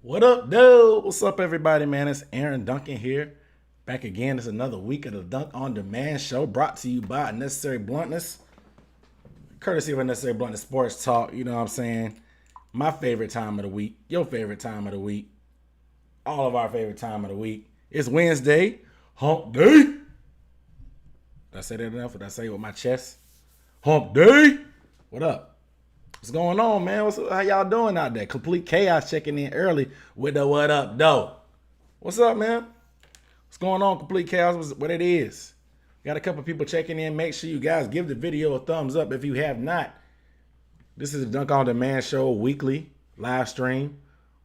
What up, dude? What's up, everybody, man? It's Aaron Duncan here. Back again. It's another week of the Dunk on Demand show brought to you by Necessary Bluntness. Courtesy of Unnecessary Bluntness Sports Talk. You know what I'm saying? My favorite time of the week. Your favorite time of the week. All of our favorite time of the week. It's Wednesday. Hump Day. Did I say that enough? Did I say it with my chest? Hump Day. What up? What's going on, man? How y'all doing out there? Complete chaos checking in early with the what up, though. What's up, man? What's going on, Complete Chaos? What it is? Got a couple people checking in. Make sure you guys give the video a thumbs up if you have not. This is the Dunk on Demand show weekly live stream,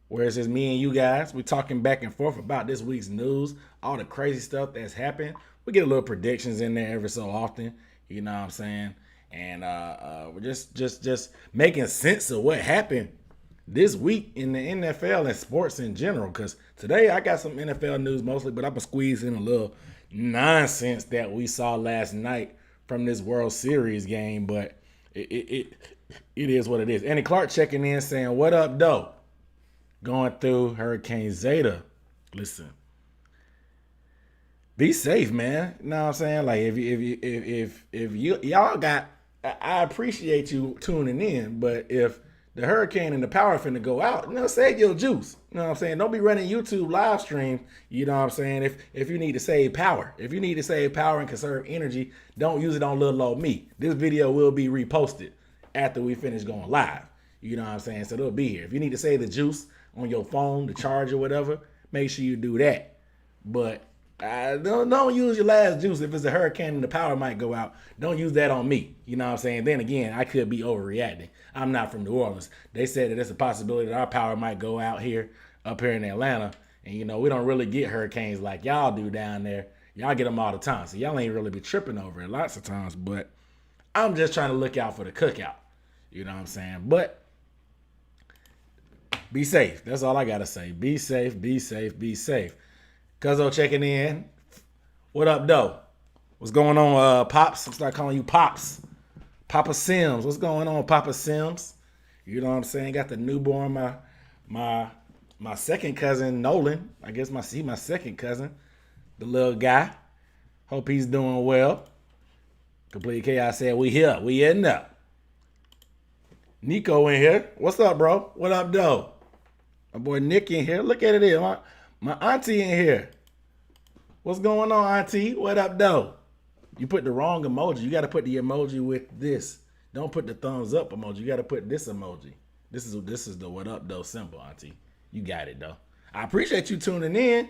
where it's just me and you guys. We're talking back and forth about this week's news, all the crazy stuff that's happened. We get a little predictions in there every so often. You know what I'm saying? And we're just making sense of what happened this week in the NFL and sports in general. Because today I got some NFL news mostly, but I'm going to squeeze in a little nonsense that we saw last night from this World Series game. But it is what it is. Andy Clark checking in saying, what up, though? Going through Hurricane Zeta. Listen. Be safe, man. You know what I'm saying? Like if y'all got, I appreciate you tuning in, but if the hurricane and the power finna go out, save your juice. You know what I'm saying? Don't be running YouTube live stream. You know what I'm saying? If you need to save power, and conserve energy, don't use it on little old me. This video will be reposted after we finish going live. You know what I'm saying? So it'll be here. If you need to save the juice on your phone, the charge or whatever, make sure you do that. But don't use your last juice if it's a hurricane and the power might go out. Don't use that on me. You know what I'm saying? Then again, I could be overreacting. I'm not from New Orleans. They said that there's a possibility that our power might go out up here in Atlanta. And, we don't really get hurricanes like y'all do down there. Y'all get them all the time. So y'all ain't really be tripping over it lots of times. But I'm just trying to look out for the cookout. You know what I'm saying? But be safe. That's all I got to say. Be safe, be safe, be safe. Cuzzo checking in. What up, though? What's going on, Pops? I'm start calling you Pops. Papa Sims. What's going on, Papa Sims? You know what I'm saying? Got the newborn, my second cousin, Nolan. I guess my second cousin. The little guy. Hope he's doing well. Complete Chaos said, we here. We in there. Nico in here. What's up, bro? What up, though? My boy Nick in here. Look at it here. My auntie in here. What's going on, auntie? What up, though? You put the wrong emoji. You got to put the emoji with this. Don't put the thumbs up emoji. You got to put this emoji. This is the what up, though symbol, auntie. You got it, though. I appreciate you tuning in.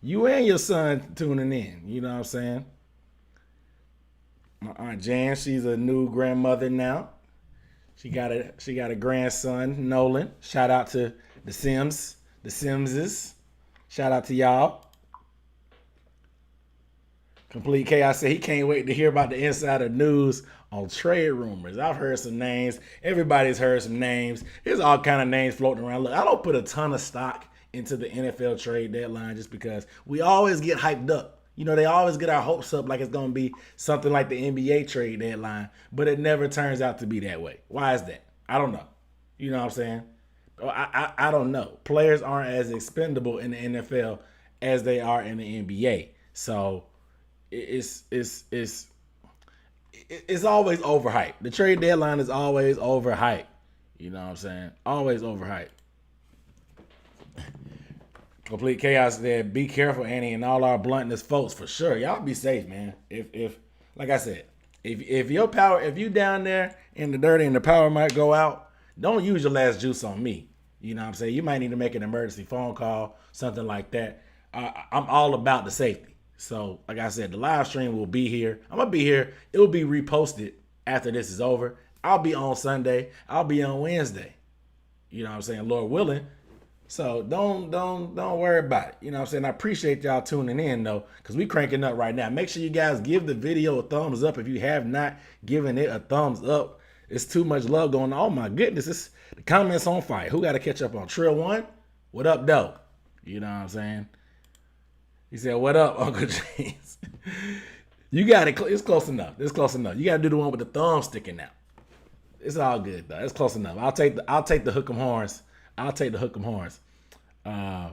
You and your son tuning in. You know what I'm saying? My Aunt Jan, she's a new grandmother now. She got a grandson, Nolan. Shout out to the Simses. Shout out to y'all. Complete Chaos said he can't wait to hear about the insider news on trade rumors. I've heard some names. Everybody's heard some names. There's all kind of names floating around. Look, I don't put a ton of stock into the NFL trade deadline just because we always get hyped up. They always get our hopes up like it's going to be something like the NBA trade deadline, but it never turns out to be that way. Why is that? I don't know. You know what I'm saying? I don't know. Players aren't as expendable in the NFL as they are in the NBA. So it's always overhyped. The trade deadline is always overhyped. You know what I'm saying? Always overhyped. Complete Chaos said, be careful, Annie, and all our bluntness folks, for sure. Y'all be safe, man. If like I said, if you down there in the dirty and the power might go out, don't use your last juice on me. You know what I'm saying? You might need to make an emergency phone call, something like that. I'm all about the safety. So, like I said, the live stream will be here. I'm going to be here. It will be reposted after this is over. I'll be on Sunday. I'll be on Wednesday. You know what I'm saying? Lord willing. So, don't worry about it. You know what I'm saying? I appreciate y'all tuning in, though, because we cranking up right now. Make sure you guys give the video a thumbs up if you have not given it a thumbs up. It's too much love going on. Oh, my goodness. The comments on fire. Who got to catch up on? Trill 1? What up, though? You know what I'm saying? He said, what up, Uncle James? You got it. It's close enough. You got to do the one with the thumb sticking out. It's all good, though. It's close enough. I'll take the hook 'em horns. Uh,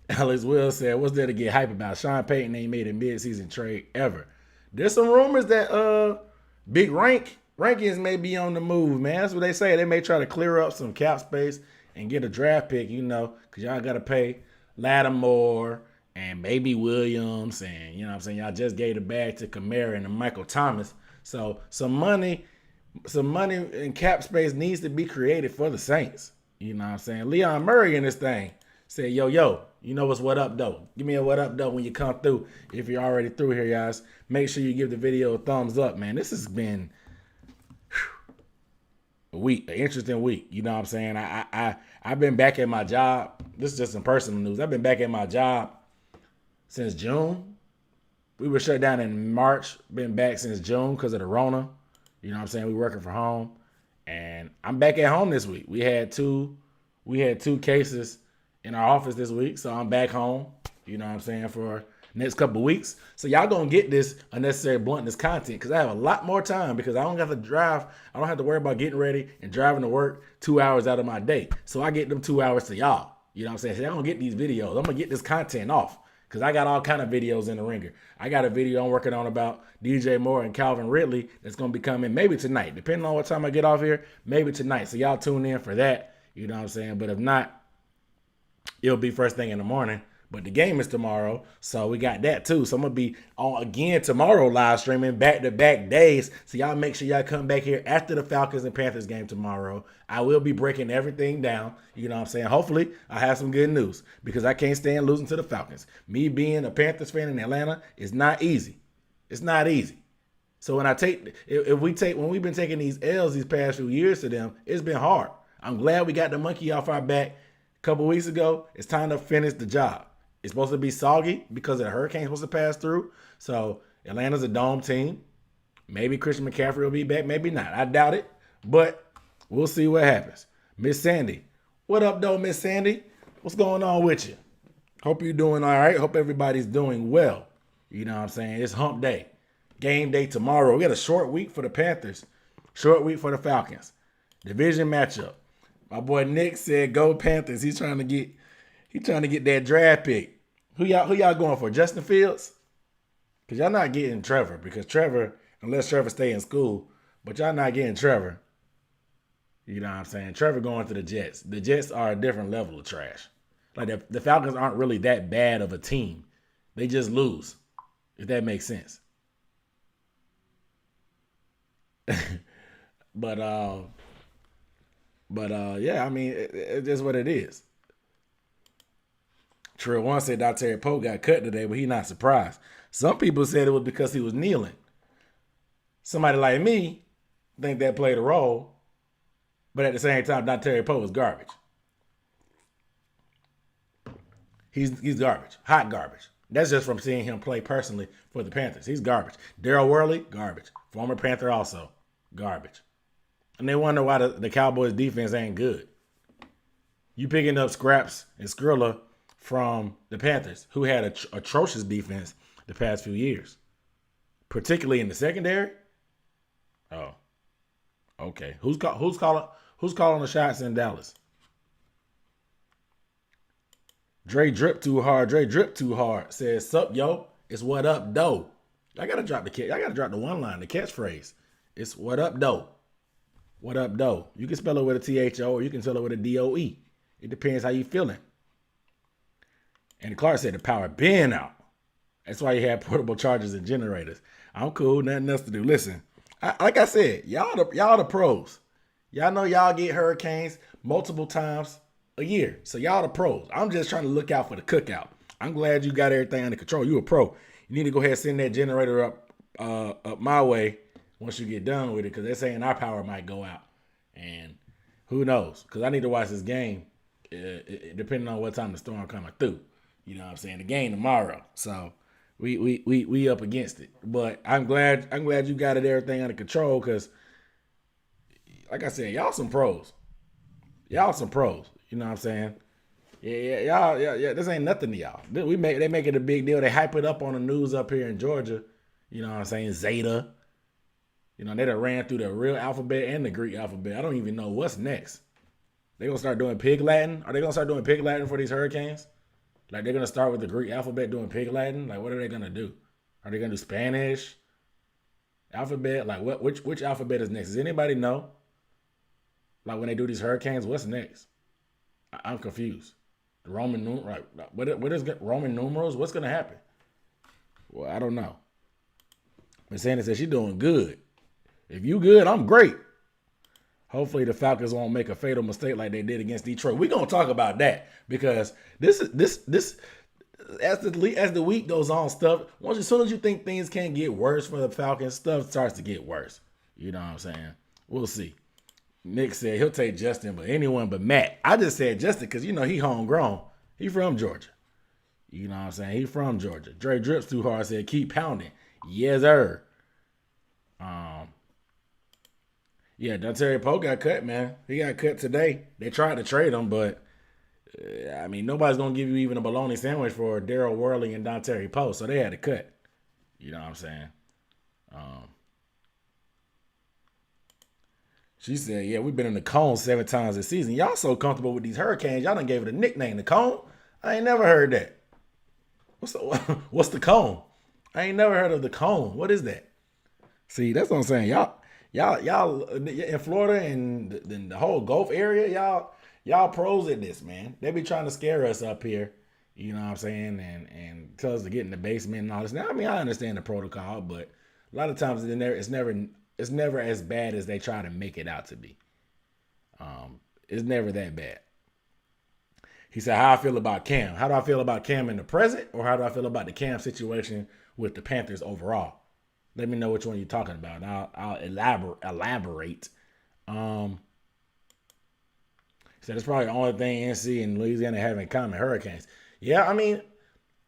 Alex Will said, "What's there to get hype about? Sean Payton ain't made a midseason trade ever." There's some rumors that big rankings may be on the move, man. That's what they say. They may try to clear up some cap space and get a draft pick, because y'all got to pay Lattimore and maybe Williams, and what I'm saying, y'all just gave the bag to Kamara and Michael Thomas. So some money and cap space needs to be created for the Saints. You know what I'm saying? Leon Murray in this thing said, yo, you know what's what up, though. Give me a what up, though, when you come through. If you're already through here, guys, make sure you give the video a thumbs up, man. This has been an interesting week. You know what I'm saying? I've been back at my job. This is just some personal news. I've been back at my job since June. We were shut down in March. Been back since June because of the Rona. You know what I'm saying? We working from home. And I'm back at home this week. We had two cases in our office this week. So I'm back home, you know what I'm saying, for next couple of weeks. So y'all gonna get this unnecessary bluntness content because I have a lot more time because I don't have to drive. I don't have to worry about getting ready and driving to work 2 hours out of my day. So I get them 2 hours to y'all. You know what I'm saying? So y'all gonna get these videos. I'm gonna get this content off because I got all kind of videos in the ringer. I got a video I'm working on about DJ Moore and Calvin Ridley that's gonna be coming maybe tonight, depending on what time I get off here. Maybe tonight. So y'all tune in for that. You know what I'm saying? But if not, it'll be first thing in the morning. But the game is tomorrow, so we got that too. So I'm gonna be on again tomorrow live streaming back-to-back days. So y'all make sure y'all come back here after the Falcons and Panthers game tomorrow. I will be breaking everything down. You know what I'm saying? Hopefully I have some good news because I can't stand losing to the Falcons. Me being a Panthers fan in Atlanta is not easy. It's not easy. So when we've been taking these L's these past few years to them, it's been hard. I'm glad we got the monkey off our back a couple weeks ago. It's time to finish the job. It's supposed to be soggy because the hurricane's supposed to pass through. So Atlanta's a dome team. Maybe Christian McCaffrey will be back. Maybe not. I doubt it. But we'll see what happens. Miss Sandy. What up, though, Miss Sandy? What's going on with you? Hope you're doing all right. Hope everybody's doing well. You know what I'm saying? It's hump day. Game day tomorrow. We got a short week for the Panthers. Short week for the Falcons. Division matchup. My boy Nick said, go Panthers. He's trying to get that draft pick. Who y'all going for? Justin Fields? Because y'all not getting Trevor. Because Trevor, unless Trevor stay in school, but y'all not getting Trevor. You know what I'm saying? Trevor going to the Jets. The Jets are a different level of trash. Like the Falcons aren't really that bad of a team. They just lose, if that makes sense. But yeah, I mean, it's just what it is. Trill One said Terry Poe got cut today, but he not surprised. Some people said it was because he was kneeling. Somebody like me think that played a role, but at the same time, Terry Poe is garbage. He's garbage, hot garbage. That's just from seeing him play personally for the Panthers. He's garbage. Daryl Worley, garbage. Former Panther also, garbage. And they wonder why the Cowboys defense ain't good. You picking up scraps and Skrilla from the Panthers, who had atrocious defense the past few years, particularly in the secondary. Oh, okay. Who's calling the shots in Dallas? Dre drip too hard. Says, "Sup, yo? It's what up, doe." I gotta drop the one line, the catchphrase. It's what up, doe. What up, doe? You can spell it with a THO or you can spell it with a DOE. It depends how you feeling. And Clark said the power been out. That's why you have portable chargers and generators. I'm cool, nothing else to do. Listen, like I said, y'all the pros. Y'all know y'all get hurricanes multiple times a year. So y'all the pros. I'm just trying to look out for the cookout. I'm glad you got everything under control. You a pro. You need to go ahead and send that generator up my way once you get done with it, because they're saying our power might go out. And who knows? Because I need to watch this game depending on what time the storm coming through. You know what I'm saying? The game tomorrow. So we up against it. But I'm glad you got everything under control, because like I said, y'all some pros. You know what I'm saying? Yeah, y'all, this ain't nothing to y'all. They make it a big deal. They hype it up on the news up here in Georgia. You know what I'm saying? Zeta. You know, they done ran through the real alphabet and the Greek alphabet. I don't even know what's next. They gonna start doing pig Latin? Are they gonna start doing pig Latin for these Hurricanes? Like they're gonna start with the Greek alphabet doing pig Latin? Like what are they gonna do? Are they gonna do Spanish alphabet? Like what? Which alphabet is next? Does anybody know? Like when they do these Hurricanes, what's next? I'm confused. The Roman numerals, right? What is Roman numerals? What's gonna happen? Well, I don't know. But Sandy said she's doing good. If you good, I'm great. Hopefully the Falcons won't make a fatal mistake like they did against Detroit. We're gonna talk about that because this as the week goes on, as soon as you think things can't get worse for the Falcons, stuff starts to get worse. You know what I'm saying? We'll see. Nick said he'll take Justin, but anyone but Matt. I just said Justin because he homegrown. He from Georgia. You know what I'm saying? He from Georgia. Dre Drips Too Hard said keep pounding. Yes, sir. Yeah, Dontari Poe got cut, man. He got cut today. They tried to trade him, but nobody's gonna give you even a bologna sandwich for Daryl Worley and Dontari Poe, so they had to cut. You know what I'm saying? She said, "Yeah, we've been in the cone 7 times this season. Y'all so comfortable with these Hurricanes, y'all done gave it a nickname, the cone. I ain't never heard that. What's the cone? I ain't never heard of the cone. What is that? See, that's what I'm saying. Y'all in Florida and the whole Gulf area, y'all pros at this, man. They be trying to scare us up here, you know what I'm saying, and tell us to get in the basement and all this. Now, I understand the protocol, but a lot of times it's never as bad as they try to make it out to be. It's never that bad. He said, how I feel about Cam. How do I feel about Cam in the present, or how do I feel about the Cam situation with the Panthers overall? Let me know which one you're talking about, and I'll elaborate. He said it's probably the only thing NC and Louisiana have in common, hurricanes. Yeah,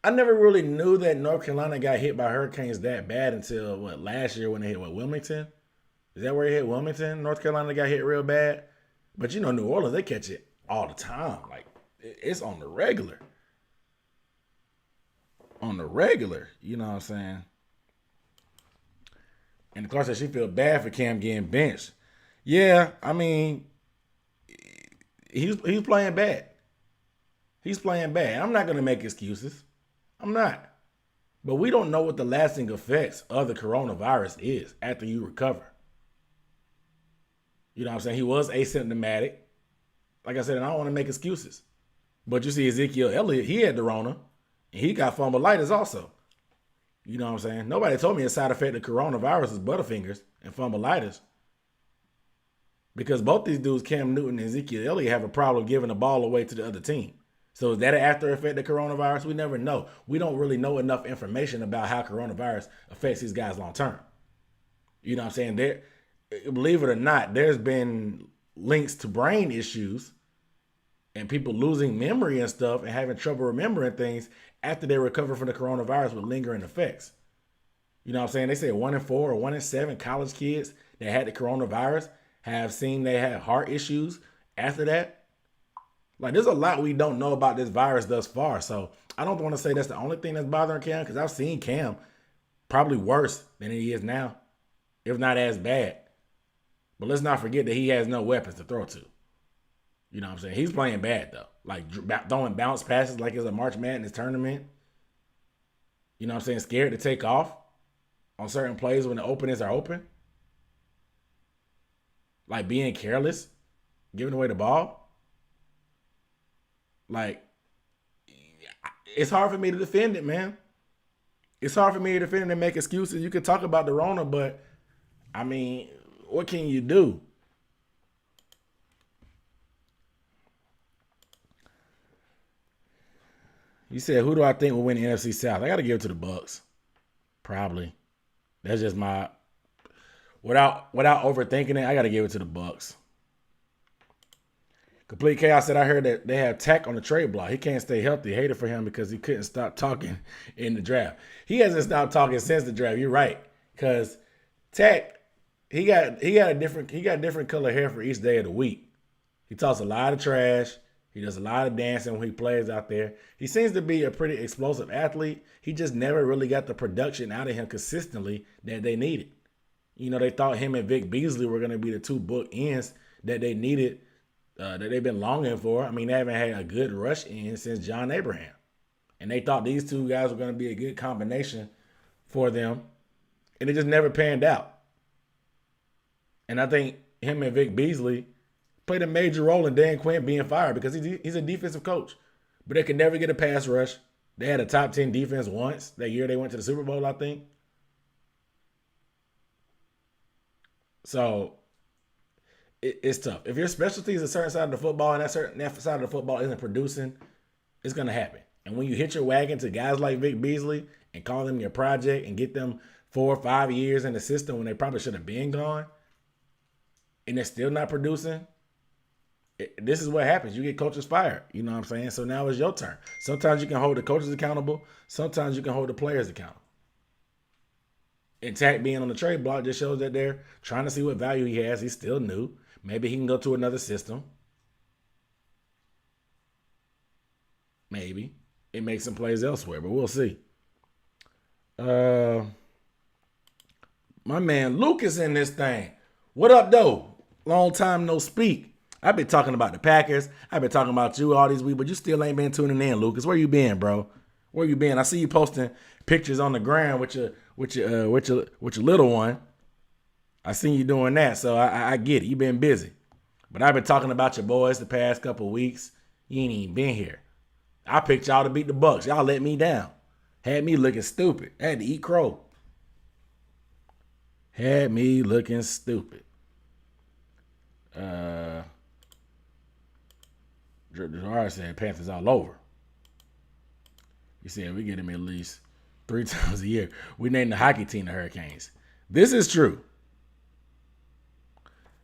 I never really knew that North Carolina got hit by hurricanes that bad until, last year when they hit, Wilmington? Is that where he hit Wilmington? North Carolina got hit real bad? But New Orleans, they catch it all the time. Like, it's on the regular. On the regular, you know what I'm saying? And of course, she feel bad for Cam getting benched. Yeah, he's playing bad. He's playing bad. I'm not going to make excuses. I'm not. But we don't know what the lasting effects of the coronavirus is after you recover. You know what I'm saying? He was asymptomatic. Like I said, and I don't want to make excuses. But you see Ezekiel Elliott, he had the Rona, and he got fumbleitis also. You know what I'm saying? Nobody told me a side effect of coronavirus is butterfingers and fumbleitis. Because both these dudes, Cam Newton and Ezekiel Elliott, have a problem giving the ball away to the other team. So is that an after effect of coronavirus? We never know. We don't really know enough information about how coronavirus affects these guys long term. You know what I'm saying? Believe it or not, there's been links to brain issues and people losing memory and stuff and having trouble remembering things after they recover from the coronavirus with lingering effects. You know what I'm saying? They say 1 in 4 or 1 in 7 college kids that had the coronavirus have seen they had heart issues after that. Like, there's a lot we don't know about this virus thus far. So I don't want to say that's the only thing that's bothering Cam, because I've seen Cam probably worse than he is now, if not as bad. But let's not forget that he has no weapons to throw to. You know what I'm saying? He's playing bad, though. Like, throwing bounce passes like it's a March Madness tournament. You know what I'm saying? Scared to take off on certain plays when the openings are open. Like, being careless, giving away the ball. Like, it's hard for me to defend it, man. It's hard for me to defend it and make excuses. You can talk about the Rona, but, what can you do? You said, who do I think will win the NFC South? I got to give it to the Bucks. Probably. That's just my... Without overthinking it, I got to give it to the Bucks. Complete Chaos said, I heard that they have Tack on the trade block. He can't stay healthy. Hated for him because he couldn't stop talking in the draft. He hasn't stopped talking since the draft. You're right. Because Tack, he got different color hair for each day of the week. He talks a lot of trash. He does a lot of dancing when he plays out there. He seems to be a pretty explosive athlete. He just never really got the production out of him consistently that they needed. You know, they thought him and Vic Beasley were going to be the two bookends that they needed that they've been longing for. I mean, they haven't had a good rush in since John Abraham. And they thought these two guys were going to be a good combination for them. And it just never panned out. And I think him and Vic Beasley played a major role in Dan Quinn being fired because he's a defensive coach. But they could never get a pass rush. They had a top 10 defense once. That year they went to the Super Bowl, I think. So it's tough. If your specialty is a certain side of the football and that side of the football isn't producing, it's going to happen. And when you hit your wagon to guys like Vic Beasley and call them your project and get them 4 or 5 years in the system when they probably should have been gone, and they're still not producing, this is what happens. You get coaches fired. You know what I'm saying? So now it's your turn. Sometimes you can hold the coaches accountable. Sometimes you can hold the players accountable. And Tack being on the trade block just shows that they're trying to see what value he has. He's still new. Maybe he can go to another system. Maybe. It makes some plays elsewhere, but we'll see. My man Luke is in this thing. What up, though? Long time no speak. I've been talking about the Packers. I've been talking about you all these weeks, but you still ain't been tuning in, Lucas. Where you been, bro? Where you been? I see you posting pictures on the ground with your little one. I seen you doing that, so I get it. You been busy. But I've been talking about your boys the past couple weeks. You ain't even been here. I picked y'all to beat the Bucks. Y'all let me down. Had me looking stupid. Had to eat crow. Had me looking stupid. Gerard said Panthers all over. He said we get him at least 3 times a year. We named the hockey team the Hurricanes. This is true.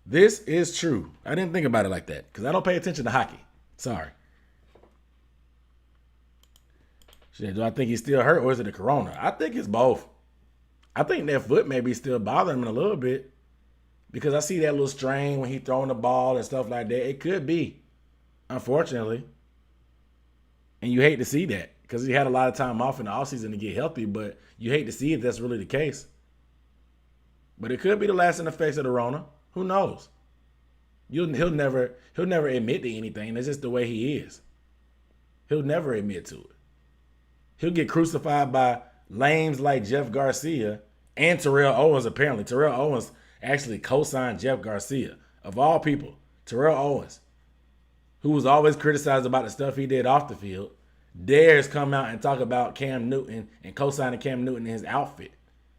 This is true. I didn't think about it like that because I don't pay attention to hockey. Sorry. She said, do I think he's still hurt or is it the corona? I think it's both. I think that foot may be still bothering him a little bit because I see that little strain when he's throwing the ball and stuff like that. It could be, unfortunately. And you hate to see that because he had a lot of time off in the offseason to get healthy, but you hate to see if that's really the case. But it could be the lasting effects of the Rona. Who knows? He'll never admit to anything. That's just the way he is. He'll never admit to it. He'll get crucified by lames like Jeff Garcia and Terrell Owens, apparently. Terrell Owens actually co-signed Jeff Garcia. Of all people, Terrell Owens, who was always criticized about the stuff he did off the field, dares come out and talk about Cam Newton and co-signing Cam Newton in his outfit.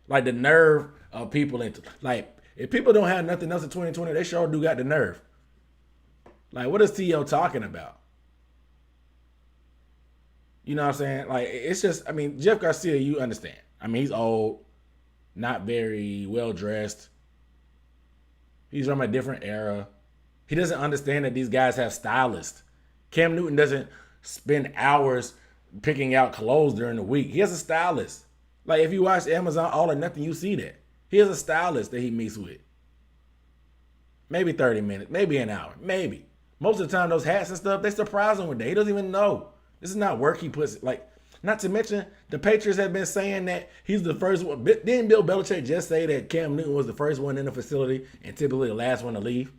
Like the nerve of people. Like, if people don't have nothing else in 2020, they sure do got the nerve. Like, what is T.O. talking about? You know what I'm saying? Like, it's just, I mean, Jeff Garcia, you understand. I mean, he's old, not very well-dressed. He's from a different era. He doesn't understand that these guys have stylists. Cam Newton doesn't spend hours picking out clothes during the week. He has a stylist. Like, if you watch Amazon All or Nothing, you see that. He has a stylist that he meets with. Maybe 30 minutes, maybe an hour, maybe. Most of the time, those hats and stuff, they surprise him with that. He doesn't even know. This is not work he puts, like, not to mention, the Patriots have been saying that he's the first one. Didn't Bill Belichick just say that Cam Newton was the first one in the facility and typically the last one to leave?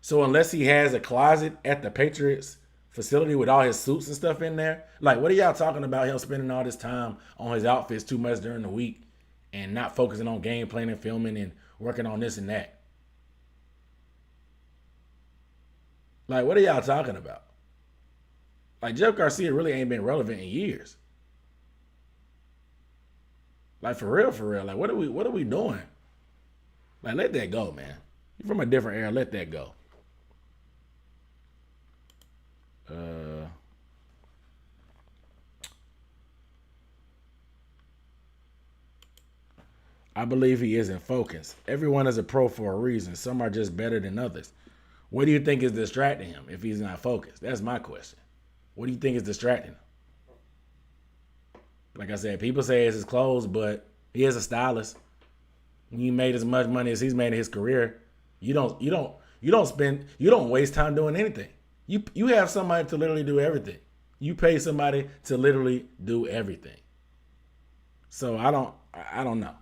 So unless he has a closet at the Patriots facility with all his suits and stuff in there, like, what are y'all talking about him spending all this time on his outfits too much during the week and not focusing on game planning, filming, and working on this and that? Like, what are y'all talking about? Like, Jeff Garcia really ain't been relevant in years. Like, for real. Like, what are we doing? Like, let that go, man. You're from a different era. Let that go. I believe he isn't focused. Everyone is a pro for a reason. Some are just better than others. What do you think is distracting him if he's not focused? That's my question. What do you think is distracting him? Like I said, people say it's his clothes, but he is a stylist. When you made as much money as he's made in his career, you don't waste time doing anything. You have somebody to literally do everything. You pay somebody to literally do everything. So I don't know.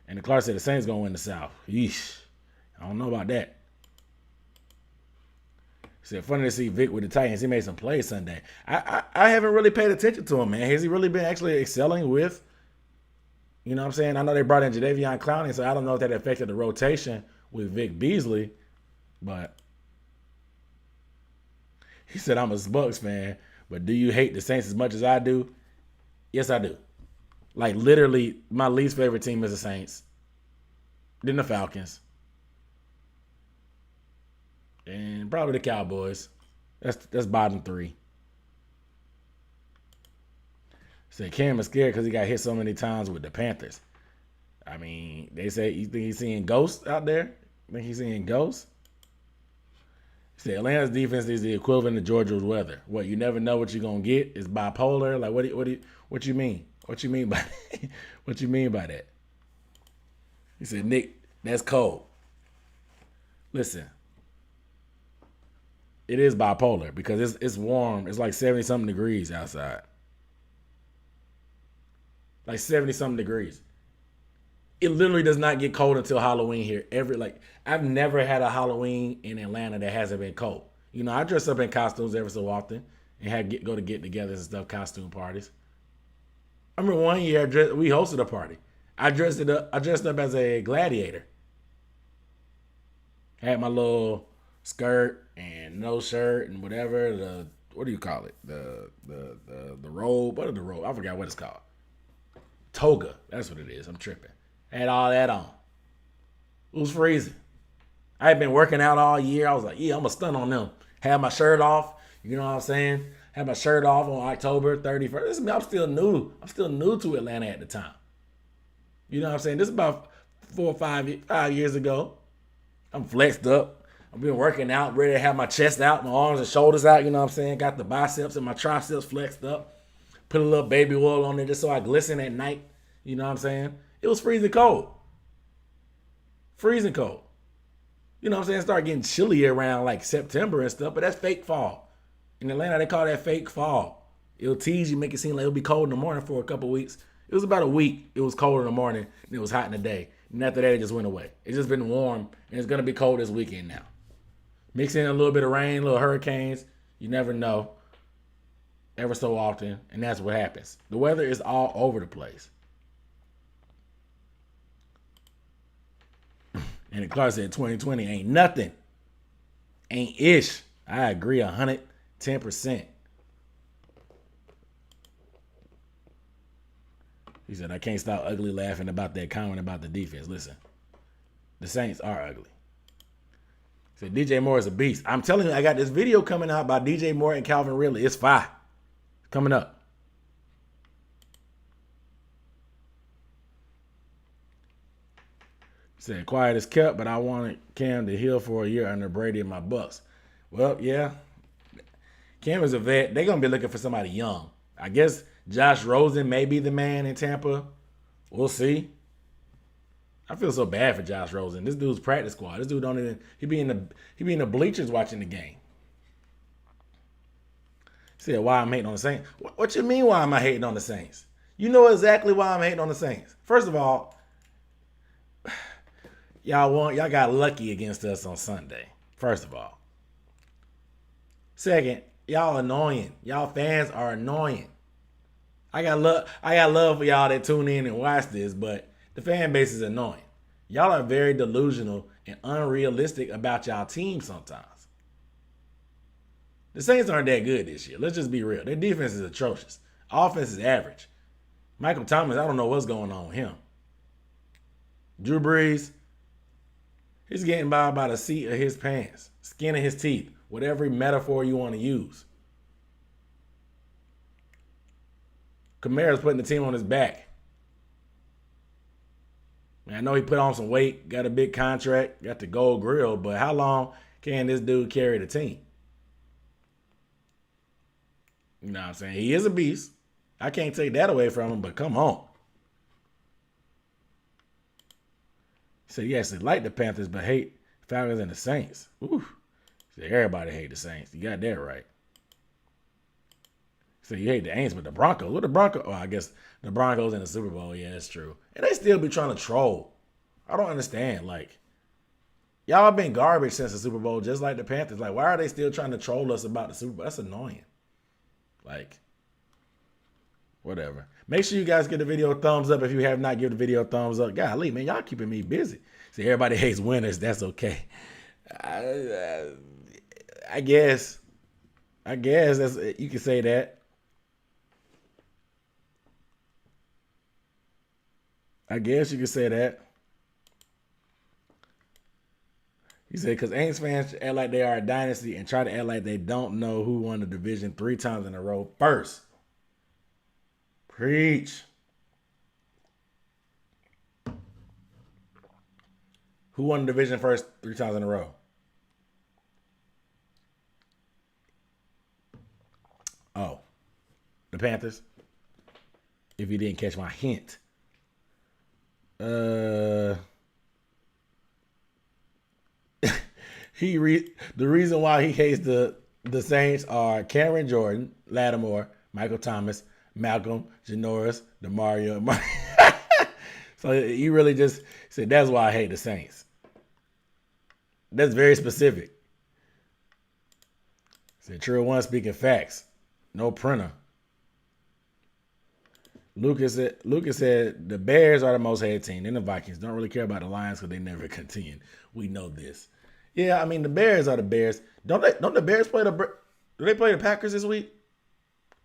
And the Clark said the Saints gonna win the South. Yeesh. I don't know about that. He said, funny to see Vic with the Titans. He made some plays Sunday. I haven't really paid attention to him, man. Has he really been actually excelling with, you know what I'm saying? I know they brought in Jadeveon Clowney, so I don't know if that affected the rotation with Vic Beasley, but he said, I'm a Bucs fan, but do you hate the Saints as much as I do? Yes, I do. Like, literally, my least favorite team is the Saints, then the Falcons, and probably the Cowboys. That's bottom three. Said Cam is scared because he got hit so many times with the Panthers. I mean, they say you think he's seeing ghosts out there? Think he's seeing ghosts? He said Atlanta's defense is the equivalent of Georgia's weather. What, you never know what you're gonna get? It's bipolar. Like what you mean? What you mean by that? What you mean by that? He said, Nick, that's cold. Listen. It is bipolar because it's warm. It's like 70-something degrees outside. Like 70-something degrees. It literally does not get cold until Halloween here. I've never had a Halloween in Atlanta that hasn't been cold. You know, I dress up in costumes every so often and go to get-togethers and stuff, costume parties. I remember one year we hosted a party. I dressed up as a gladiator. Had my little skirt and no shirt and whatever. What do you call it? The robe. What is the robe? I forgot what it's called. Toga. That's what it is. I'm tripping. Had all that on. It was freezing. I had been working out all year. I was like, yeah, I'm going to stun on them. Had my shirt off. You know what I'm saying? Had my shirt off on October 31st. I'm still new. I'm still new to Atlanta at the time. You know what I'm saying? This is about 4 or 5 years ago. I'm flexed up. I've been working out, ready to have my chest out, my arms and shoulders out. You know what I'm saying? Got the biceps and my triceps flexed up. Put a little baby oil on there just so I glisten at night. You know what I'm saying? It was freezing cold. Freezing cold. You know what I'm saying? Start getting chilly around like September and stuff, but that's fake fall. In Atlanta, they call that fake fall. It'll tease you, make it seem like it'll be cold in the morning for a couple weeks. It was about a week. It was cold in the morning and it was hot in the day. And after that, it just went away. It's just been warm and it's going to be cold this weekend now. Mix in a little bit of rain, little hurricanes. You never know. Ever so often. And that's what happens. The weather is all over the place. And Clark said 2020 ain't nothing. Ain't ish. I agree 110%. He said, I can't stop ugly laughing about that comment about the defense. Listen, the Saints are ugly. He said, DJ Moore is a beast. I'm telling you, I got this video coming out by DJ Moore and Calvin Ridley. It's fire. Coming up. He said, quiet is kept, but I wanted Cam to heal for a year under Brady and my Bucks. Well, yeah. Cam is a vet. They're going to be looking for somebody young. I guess Josh Rosen may be the man in Tampa. We'll see. I feel so bad for Josh Rosen. This dude's practice squad. This dude don't even he be in the bleachers watching the game. Said why I'm hating on the Saints. What you mean why am I hating on the Saints? You know exactly why I'm hating on the Saints. First of all, y'all got lucky against us on Sunday. First of all. Second, y'all annoying. Y'all fans are annoying. I got love for y'all that tune in and watch this, but the fan base is annoying. Y'all are very delusional and unrealistic about y'all team sometimes. The Saints aren't that good this year. Let's just be real. Their defense is atrocious. Offense is average. Michael Thomas, I don't know what's going on with him. Drew Brees, he's getting by the seat of his pants, skin of his teeth, whatever metaphor you want to use. Kamara's putting the team on his back. I know he put on some weight, got a big contract, got the gold grill, but how long can this dude carry the team? You know what I'm saying? He is a beast. I can't take that away from him, but come on. He said he actually liked the Panthers, but hate Falcons and the Saints. Ooh. He said everybody hate the Saints. You got that right. So you hate the Aints, but the Broncos. What the Broncos? Oh, I guess the Broncos in the Super Bowl. Yeah, that's true. And they still be trying to troll. I don't understand. Like, Y'all been garbage since the Super Bowl, just like the Panthers. Like, why are they still trying to troll us about the Super Bowl? That's annoying. Like, whatever. Make sure you guys give the video a thumbs up if you have not given the video a thumbs up. Golly, man, y'all keeping me busy. See, everybody hates winners. That's okay. I guess. That's you can say that. I guess you can say that. He said, because Aints fans act like they are a dynasty and try to act like they don't know who won the division 3 times in a row first. Preach. Who won the division first 3 times in a row? Oh, the Panthers. If you didn't catch my hint. The reason why he hates the Saints are Cameron Jordan, Lattimore, Michael Thomas, Malcolm, Janoris, DeMario. So he really just said that's why I hate the Saints. That's very specific. Said True One speaking facts. No printer. Lucas said the Bears are the most hated team. Then the Vikings don't really care about the Lions because they never contend. We know this. Yeah, I mean the Bears are the Bears. Don't the Bears play do they play the Packers this week?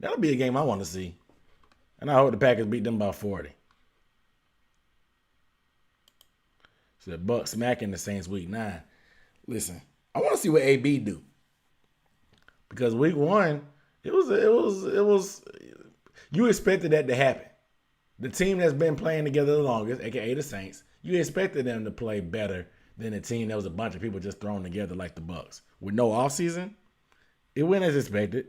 That'll be a game I want to see. And I hope the Packers beat them by 40. So the Bucks smacking the Saints week 9. Listen, I want to see what AB do. Because week 1, it was you expected that to happen. The team that's been playing together the longest, aka the Saints, you expected them to play better than a team that was a bunch of people just thrown together like the Bucks. With no offseason, it went as expected.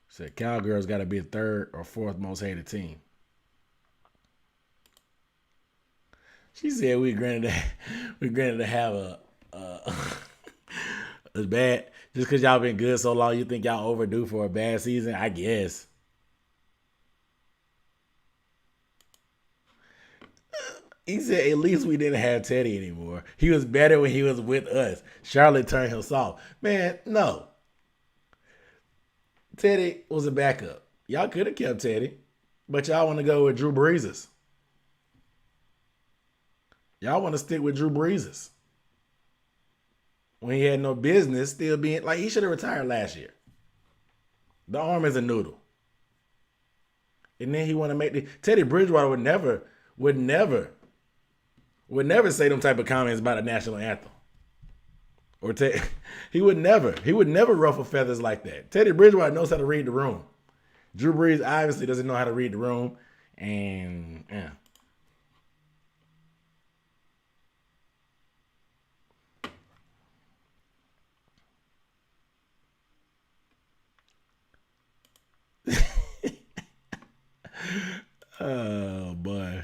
Said Cowgirls got to be the 3rd or 4th most hated team. She said we granted to have a bad just because y'all been good so long. You think y'all overdue for a bad season? I guess. He said at least we didn't have Teddy anymore. He was better when he was with us. Charlotte turned him soft. Man, no. Teddy was a backup. Y'all could have kept Teddy, but y'all want to go with Drew Brees. Y'all want to stick with Drew Brees when he had no business still being like he should have retired last year. The arm is a noodle, and then he want to make the Teddy Bridgewater would never say them type of comments about a national anthem. Or he would never ruffle feathers like that. Teddy Bridgewater knows how to read the room. Drew Brees obviously doesn't know how to read the room, and yeah. Oh boy.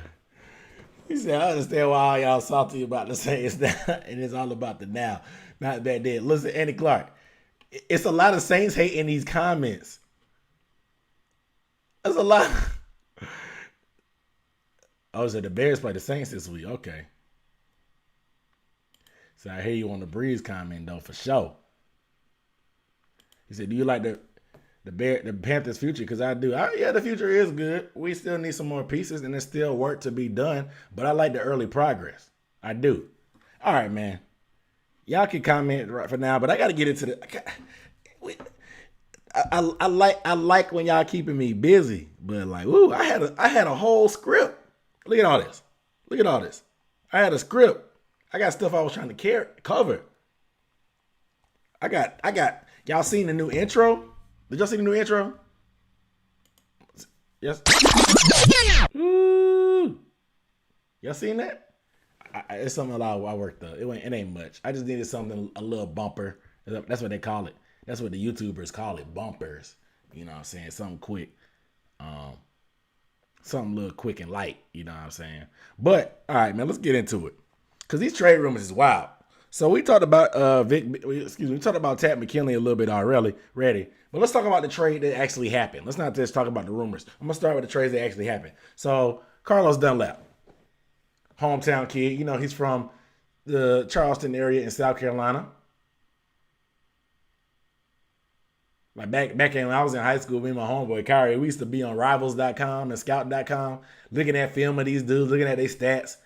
He said, I understand why all y'all salty about the Saints now, and it's all about the now, not back then. Listen, Andy Clark, it's a lot of Saints hate in these comments. There's a lot. Oh, so the Bears play the Saints this week. Okay. So I hear you on the Breeze comment, though, for sure. He said, do you like the Panthers' future? Because I do. Yeah, the future is good. We still need some more pieces, and there's still work to be done. But I like the early progress. I do. All right, man. Y'all can comment right for now, but I got to get into the. I like when y'all keeping me busy, but like, ooh, I had a whole script. Look at all this. Look at all this. I had a script. I got stuff I was trying to cover. I got. Y'all seen the new intro? Did y'all see the new intro? Yes. Ooh. Y'all seen that? It's something I worked up. It ain't much. I just needed something, a little bumper. That's what they call it. That's what the YouTubers call it, bumpers. You know what I'm saying? Something quick. Something a little quick and light. You know what I'm saying? But, all right, man, let's get into it. Because these trade rumors is wild. So we talked about we talked about Tad McKinley a little bit already. But let's talk about the trade that actually happened. Let's not just talk about the rumors. I'm gonna start with the trades that actually happened. So Carlos Dunlap. hometown kid. You know, he's from the Charleston area in South Carolina. Like back when I was in high school, me and my homeboy Kyrie, we used to be on rivals.com and scout.com, looking at film of these dudes, looking at their stats,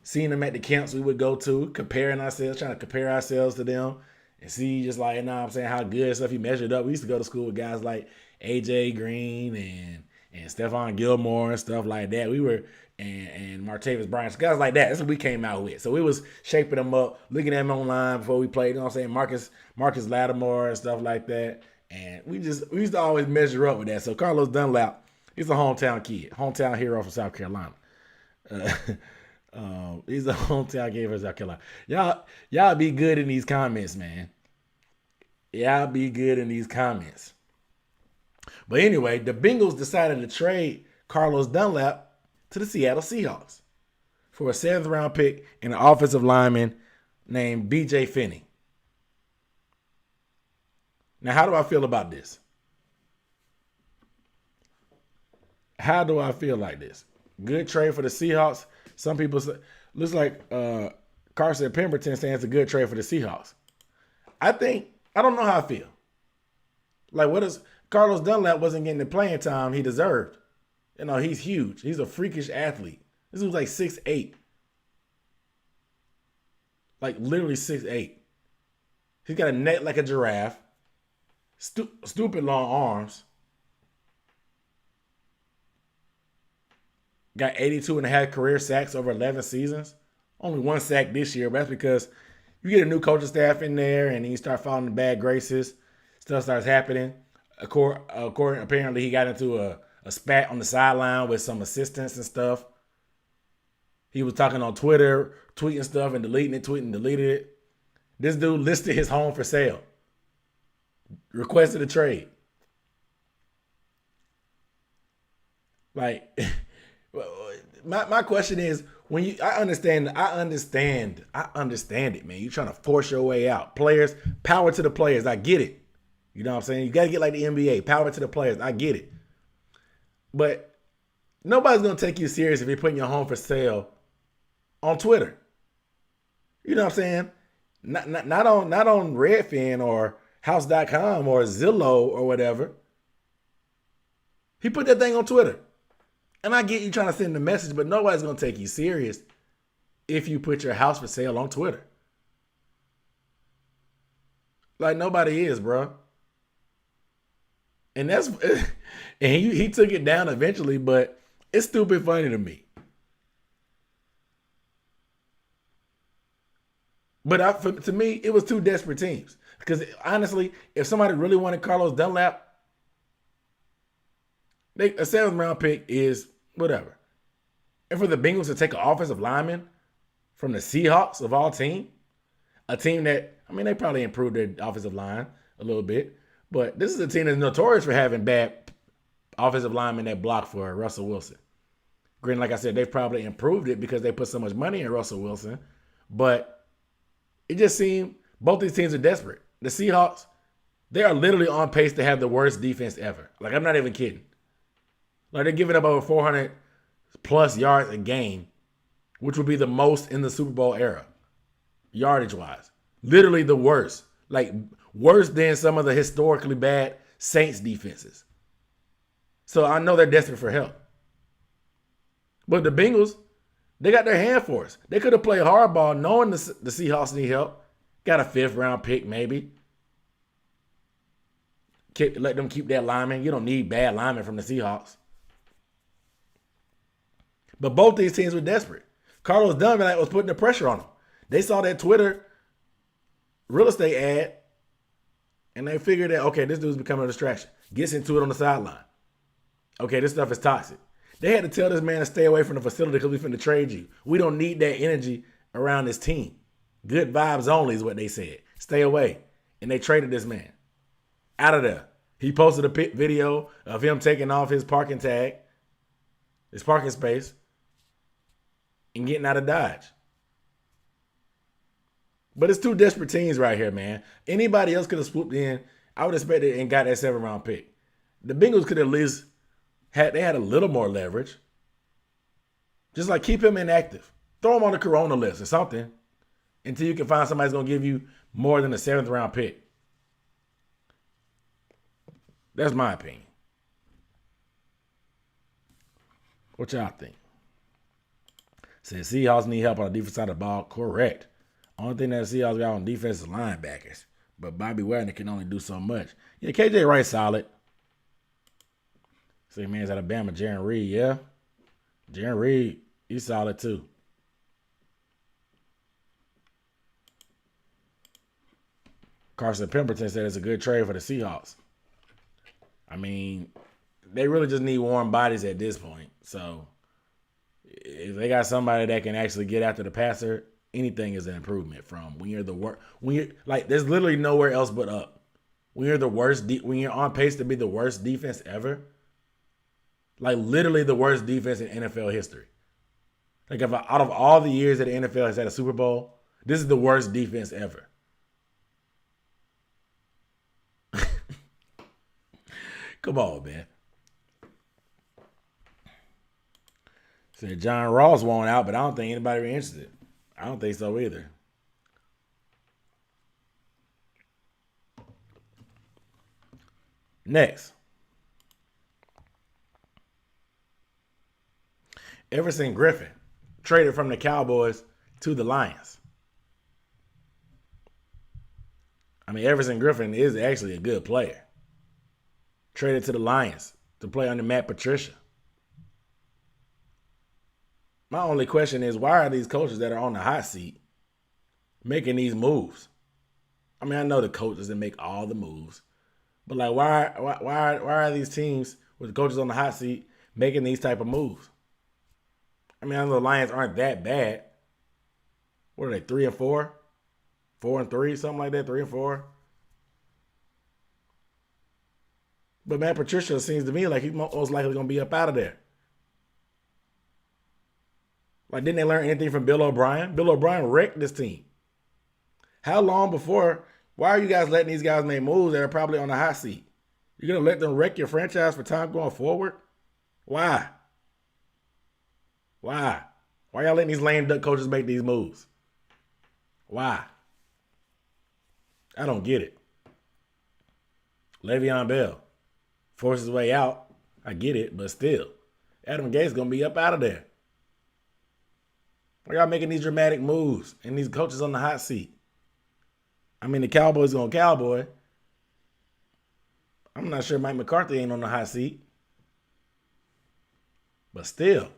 seeing them at the camps we would go to, comparing ourselves, trying to compare ourselves to them and see just like, you know what I'm saying, how good stuff he measured up. We used to go to school with guys like AJ Green and Stephon Gilmore and stuff like that. We were and Martavis Bryant, guys like that. That's what we came out with. So we was shaping them up, looking at them online before we played. You know what I'm saying? Marcus Lattimore and stuff like that. And we used to always measure up with that. So Carlos Dunlap, he's a hometown kid, hometown hero from South Carolina. He's a hometown kid from South Carolina. Y'all be good in these comments, man. Y'all be good in these comments. But anyway, the Bengals decided to trade Carlos Dunlap to the Seattle Seahawks for a 7th round pick and an offensive lineman named B.J. Finney. Now, how do I feel about this? How do I feel like this? Good trade for the Seahawks. Some people say, looks like Carson Pemberton saying it's a good trade for the Seahawks. I don't know how I feel. Like, what is Carlos Dunlap wasn't getting the playing time he deserved. You know, he's huge. He's a freakish athlete. This was like 6'8". Like literally 6'8". He's got a neck like a giraffe. Stupid long arms. Got 82.5 career sacks over 11 seasons. Only 1 sack this year, but that's because you get a new coaching staff in there and then you start falling in bad graces. Stuff starts happening. According, apparently he got into a spat on the sideline with some assistants and stuff. He was talking on Twitter, tweeting stuff and deleting it, tweeting and deleted it. This dude listed his home for sale. Requested a trade. Like, my question is, when I understand it, man. You're trying to force your way out. Players, power to the players. I get it. You know what I'm saying? You got to get like the NBA. Power to the players. I get it. But nobody's going to take you serious if you're putting your home for sale on Twitter. You know what I'm saying? Not on Redfin or House.com or Zillow or whatever. He put that thing on Twitter. And I get you trying to send a message, but nobody's going to take you serious if you put your house for sale on Twitter. Like nobody is, bro. And that's and he took it down eventually, but it's stupid funny to me. But to me, it was two desperate teams. Because honestly, if somebody really wanted Carlos Dunlap, a 7th round pick is whatever. And for the Bengals to take an offensive lineman from the Seahawks of all team, a team that, I mean, they probably improved their offensive line a little bit, but this is a team that's notorious for having bad offensive linemen that block for Russell Wilson. Granted, like I said, they've probably improved it because they put so much money in Russell Wilson, but it just seemed both these teams are desperate. The Seahawks, they are literally on pace to have the worst defense ever. Like, I'm not even kidding. Like, they're giving up over 400 plus yards a game, which would be the most in the Super Bowl era, yardage-wise. Literally the worst. Like, worse than some of the historically bad Saints defenses. So I know they're desperate for help. But the Bengals, they got their hand forced. They could have played hardball knowing the Seahawks need help. Got a 5th round pick maybe. Let them keep that lineman. You don't need bad linemen from the Seahawks. But both these teams were desperate. Carlos Dunlap was putting the pressure on them. They saw that Twitter real estate ad, and they figured that, okay, this dude's becoming a distraction. Gets into it on the sideline. Okay, this stuff is toxic. They had to tell this man to stay away from the facility because we're finna trade you. We don't need that energy around this team. Good vibes only is what they said. Stay away. And they traded this man out of there. He posted a video of him taking off his parking tag, his parking space, and getting out of Dodge. But it's two desperate teams right here, man. Anybody else could have swooped in. I would expect it and got that 7th round pick. The Bengals could at least had a little more leverage. Just like keep him inactive. Throw him on the Corona list or something until you can find somebody that's going to give you more than a 7th round pick. That's my opinion. What y'all think? Said Seahawks need help on the defense side of the ball. Correct. Only thing that Seahawks got on defense is linebackers. But Bobby Wagner can only do so much. Yeah, KJ Wright solid. Say man's Alabama, Jaron Reed, yeah. Jaron Reed, he's solid too. Carson Pemberton said it's a good trade for the Seahawks. I mean, they really just need warm bodies at this point. So if they got somebody that can actually get after the passer, anything is an improvement from when you're the worst. When you're like, there's literally nowhere else but up. When you're the worst, when you're on pace to be the worst defense ever, like literally the worst defense in NFL history. Like if out of all the years that the NFL has had a Super Bowl, this is the worst defense ever. Come on, man. Said John Ross won't out, but I don't think anybody be interested. I don't think so either. Next. Everson Griffin traded from the Cowboys to the Lions. I mean, Everson Griffin is actually a good player. Traded to the Lions to play under Matt Patricia. My only question is, why are these coaches that are on the hot seat making these moves? I mean, I know the coaches that make all the moves, but like, why are these teams with the coaches on the hot seat making these type of moves? I mean, I know the Lions aren't that bad. What are they, 3-4? 4-3, something like that, 3-4. But Matt Patricia seems to me like he's most likely going to be up out of there. Like, didn't they learn anything from Bill O'Brien? Bill O'Brien wrecked this team. How long before? Why are you guys letting these guys make moves that are probably on the hot seat? You're going to let them wreck your franchise for time going forward? Why? Why? Why y'all letting these lame duck coaches make these moves? Why? I don't get it. Le'Veon Bell forced his way out. I get it, but still. Adam Gates going to be up out of there. Why y'all making these dramatic moves and these coaches on the hot seat? I mean, the Cowboys going cowboy. I'm not sure Mike McCarthy ain't on the hot seat. But still.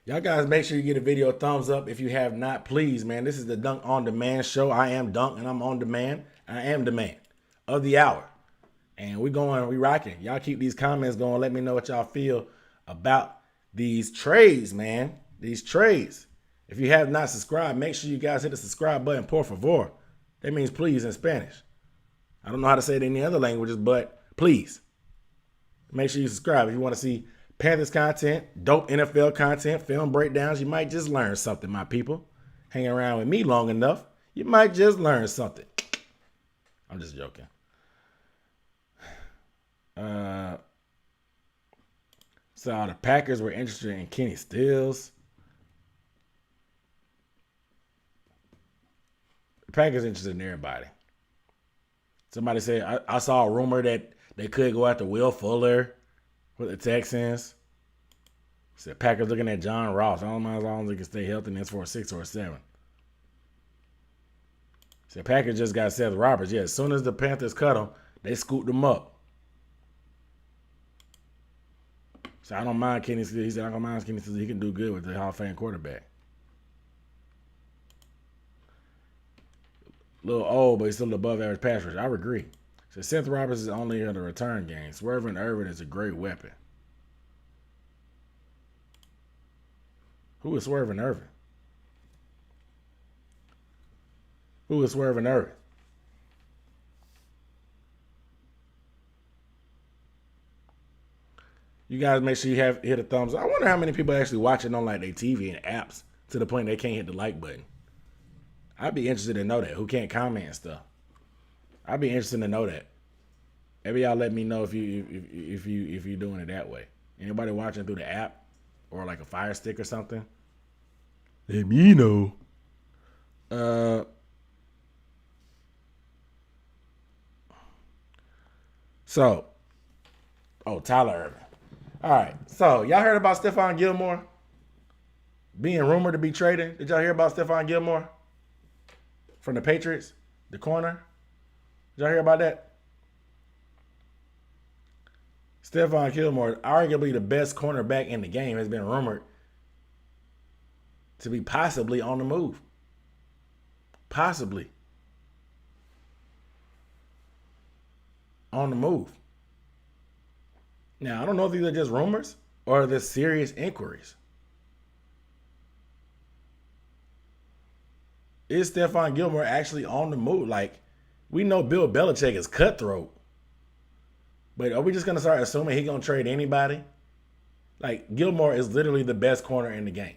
Y'all guys make sure you get a video a thumbs up if you have not, please, man. This is the Dunk On Demand show. I am Dunk and I'm on demand. I am demand of the hour. And we rocking. Y'all keep these comments going. Let me know what y'all feel about these trades, man. These trades. If you have not subscribed, make sure you guys hit the subscribe button, por favor. That means please in Spanish. I don't know how to say it in any other languages, but please. Make sure you subscribe if you want to see Panthers content, dope NFL content, film breakdowns. You might just learn something, my people. Hang around with me long enough, you might just learn something. I'm just joking. So the Packers were interested in Kenny Stills. The Packers interested in everybody. Somebody said, I saw a rumor that they could go after Will Fuller with the Texans. Said Packers looking at John Ross. I don't mind as long as he can stay healthy and it's for a 6 or a 7. Said Packers just got Seth Roberts. Yeah, as soon as the Panthers cut him, they scooped him up. So I don't mind Kenny Stills. He said I don't mind Kenny Stills. He can do good with the Hall of Fame quarterback. A little old, but he's still above average pass rush. I would agree. So Seth Roberts is only in the return game. Swerving Irvin is a great weapon. Who is Swerving Irvin? Who is Swerving Irvin? You guys make sure you hit a thumbs up. I wonder how many people actually watching on like their TV and apps to the point they can't hit the like button. I'd be interested to know that. Who can't comment and stuff. I'd be interested to know that. Maybe y'all let me know if you're doing it that way. Anybody watching through the app? or like a fire stick or something. Let me know. So, Tyler Irvin. All right. So, y'all heard about Stephon Gilmore being rumored to be traded? Did y'all hear about Stephon Gilmore from the Patriots, the corner? Did y'all hear about that? Stephon Gilmore, arguably the best cornerback in the game, has been rumored to be possibly on the move. Possibly on the move. Now, I don't know if these are just rumors or they're serious inquiries. Is Stephon Gilmore actually on the move? Like, we know Bill Belichick is cutthroat. But are we just going to start assuming he's going to trade anybody? Like, Gilmore is literally the best corner in the game.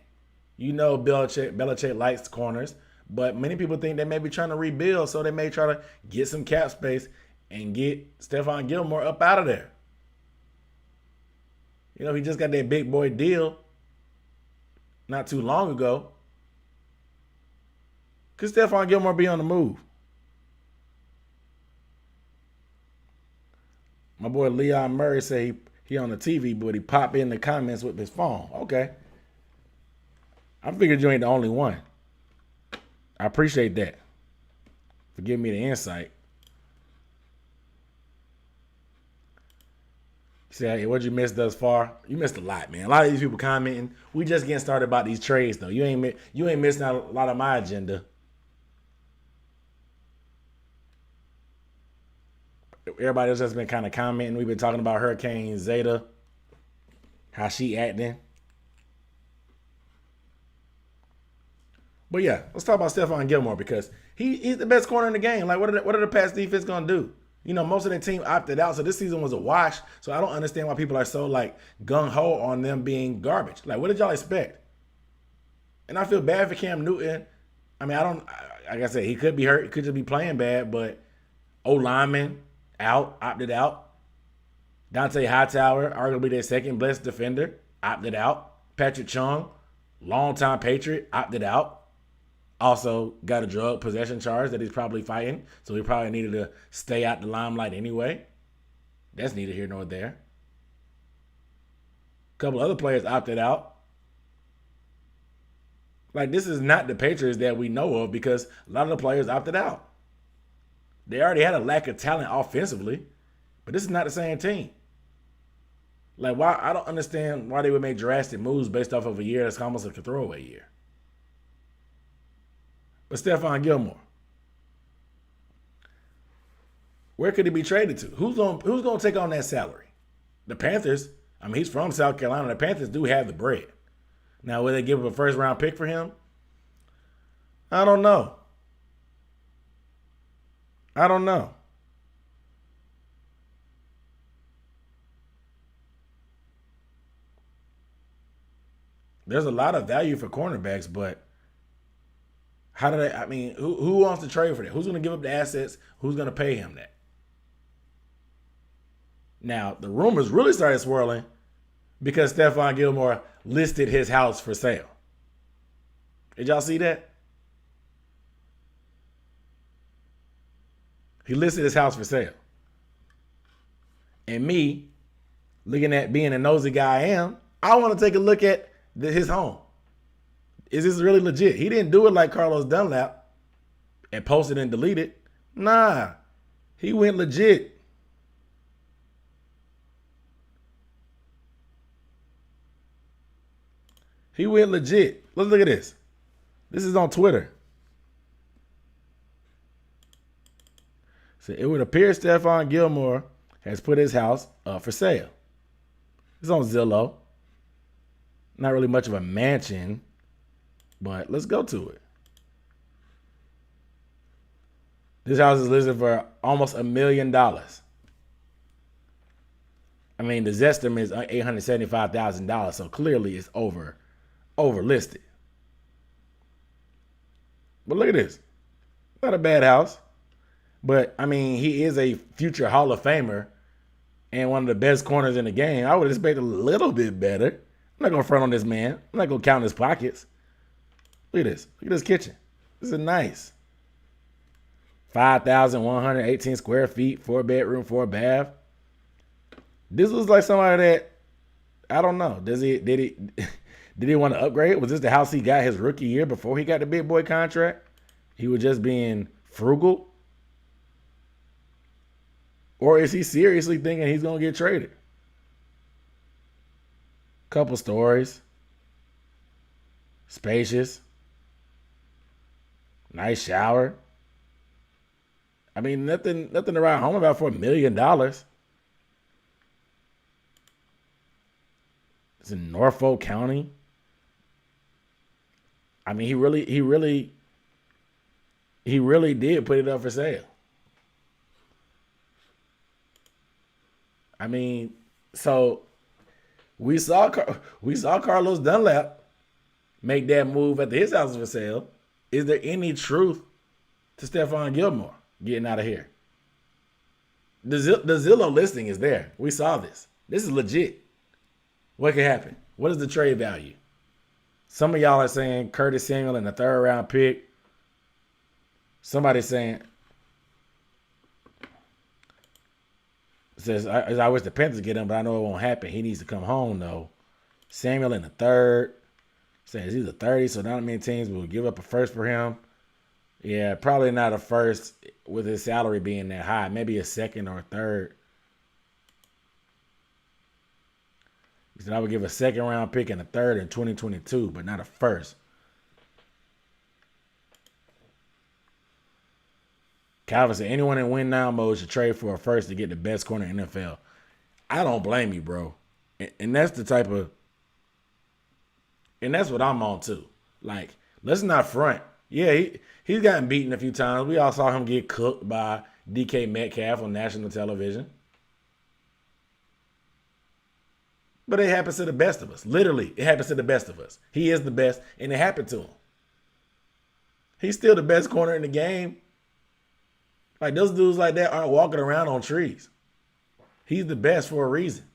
You know Belichick likes corners, but many people think they may be trying to rebuild, so they may try to get some cap space and get Stephon Gilmore up out of there. You know, he just got that big boy deal not too long ago. Could Stephon Gilmore be on the move? My boy Leon Murray say he on the TV, but he pop in the comments with his phone. Okay. I figured you ain't the only one. I appreciate that. For giving me the insight. You say, hey, what'd you miss thus far? You missed a lot, man. A lot of these people commenting. We just getting started about these trades, though. You ain't missing out a lot of my agenda. Everybody else has been kind of commenting. We've been talking about Hurricane Zeta, how she acting. But yeah, let's talk about Stephon Gilmore because he's the best corner in the game. Like, what are the Pats defense gonna do? You know, most of their team opted out, so this season was a wash. So I don't understand why people are so like gung ho on them being garbage. Like, what did y'all expect? And I feel bad for Cam Newton. I mean, like I said, he could be hurt. He could just be playing bad, but lineman opted out. Dante Hightower, arguably their second best defender, opted out. Patrick Chung, longtime Patriot, opted out. Also got a drug possession charge that he's probably fighting, so he probably needed to stay out the limelight anyway. That's neither here nor there. A couple other players opted out. Like, this is not the Patriots that we know of because a lot of the players opted out. They already had a lack of talent offensively, but this is not the same team. Like, why? I don't understand why they would make drastic moves based off of a year that's almost like a throwaway year. But Stephon Gilmore, where could he be traded to? Who's gonna take on that salary? The Panthers. I mean, he's from South Carolina. The Panthers do have the bread. Now, will they give him a first-round pick for him? I don't know. There's a lot of value for cornerbacks, but how do they? I mean, who wants to trade for that? Who's going to give up the assets? Who's going to pay him that? Now, the rumors really started swirling because Stephon Gilmore listed his house for sale. Did y'all see that? He listed his house for sale. And me, looking at being a nosy guy I am, I want to take a look at his home. Is this really legit? He didn't do it like Carlos Dunlap and post it and delete it. Nah, he went legit. Let's look at this. This is on Twitter. So it would appear Stephon Gilmore has put his house up for sale. It's on Zillow. Not really much of a mansion, but let's go to it. This house is listed for almost $1 million. I mean, the Zestimate is $875,000, so clearly it's over listed. But look at this. Not a bad house. But, I mean, he is a future Hall of Famer and one of the best corners in the game. I would expect a little bit better. I'm not gonna front on this man. I'm not gonna count his pockets. Look at this. Look at this kitchen. This is nice. 5,118 square feet, 4-bedroom, 4-bath. This looks like somebody that I don't know. Did he want to upgrade? Was this the house he got his rookie year before he got the big boy contract? He was just being frugal? Or is he seriously thinking he's gonna get traded? Couple stories. Spacious. Nice shower. I mean, nothing to write home about for $1 million. It's in Norfolk County. I mean, he really did put it up for sale. I mean, so we saw Carlos Dunlap make that move after his house was for sale. Is there any truth to Stephon Gilmore getting out of here? The Zillow listing is there. We saw this. This is legit. What could happen? What is the trade value? Some of y'all are saying Curtis Samuel in the 3rd round pick. Somebody's saying, says, I wish the Panthers get him, but I know it won't happen. He needs to come home, though. Samuel in the 3rd. Says he's a 30, so not many teams will give up a first for him. Yeah, probably not a first with his salary being that high. Maybe a 2nd or a 3rd. He said, I would give a 2nd round pick and a 3rd in 2022, but not a first. Calvin said, anyone in win now mode should trade for a first to get the best corner in the NFL. I don't blame you, bro. And that's the type of, and that's what I'm on too. Like, let's not front. Yeah, he's gotten beaten a few times. We all saw him get cooked by DK Metcalf on national television. But it happens to the best of us. Literally, it happens to the best of us. He is the best, and it happened to him. He's still the best corner in the game. Like, those dudes like that aren't walking around on trees. He's the best for a reason.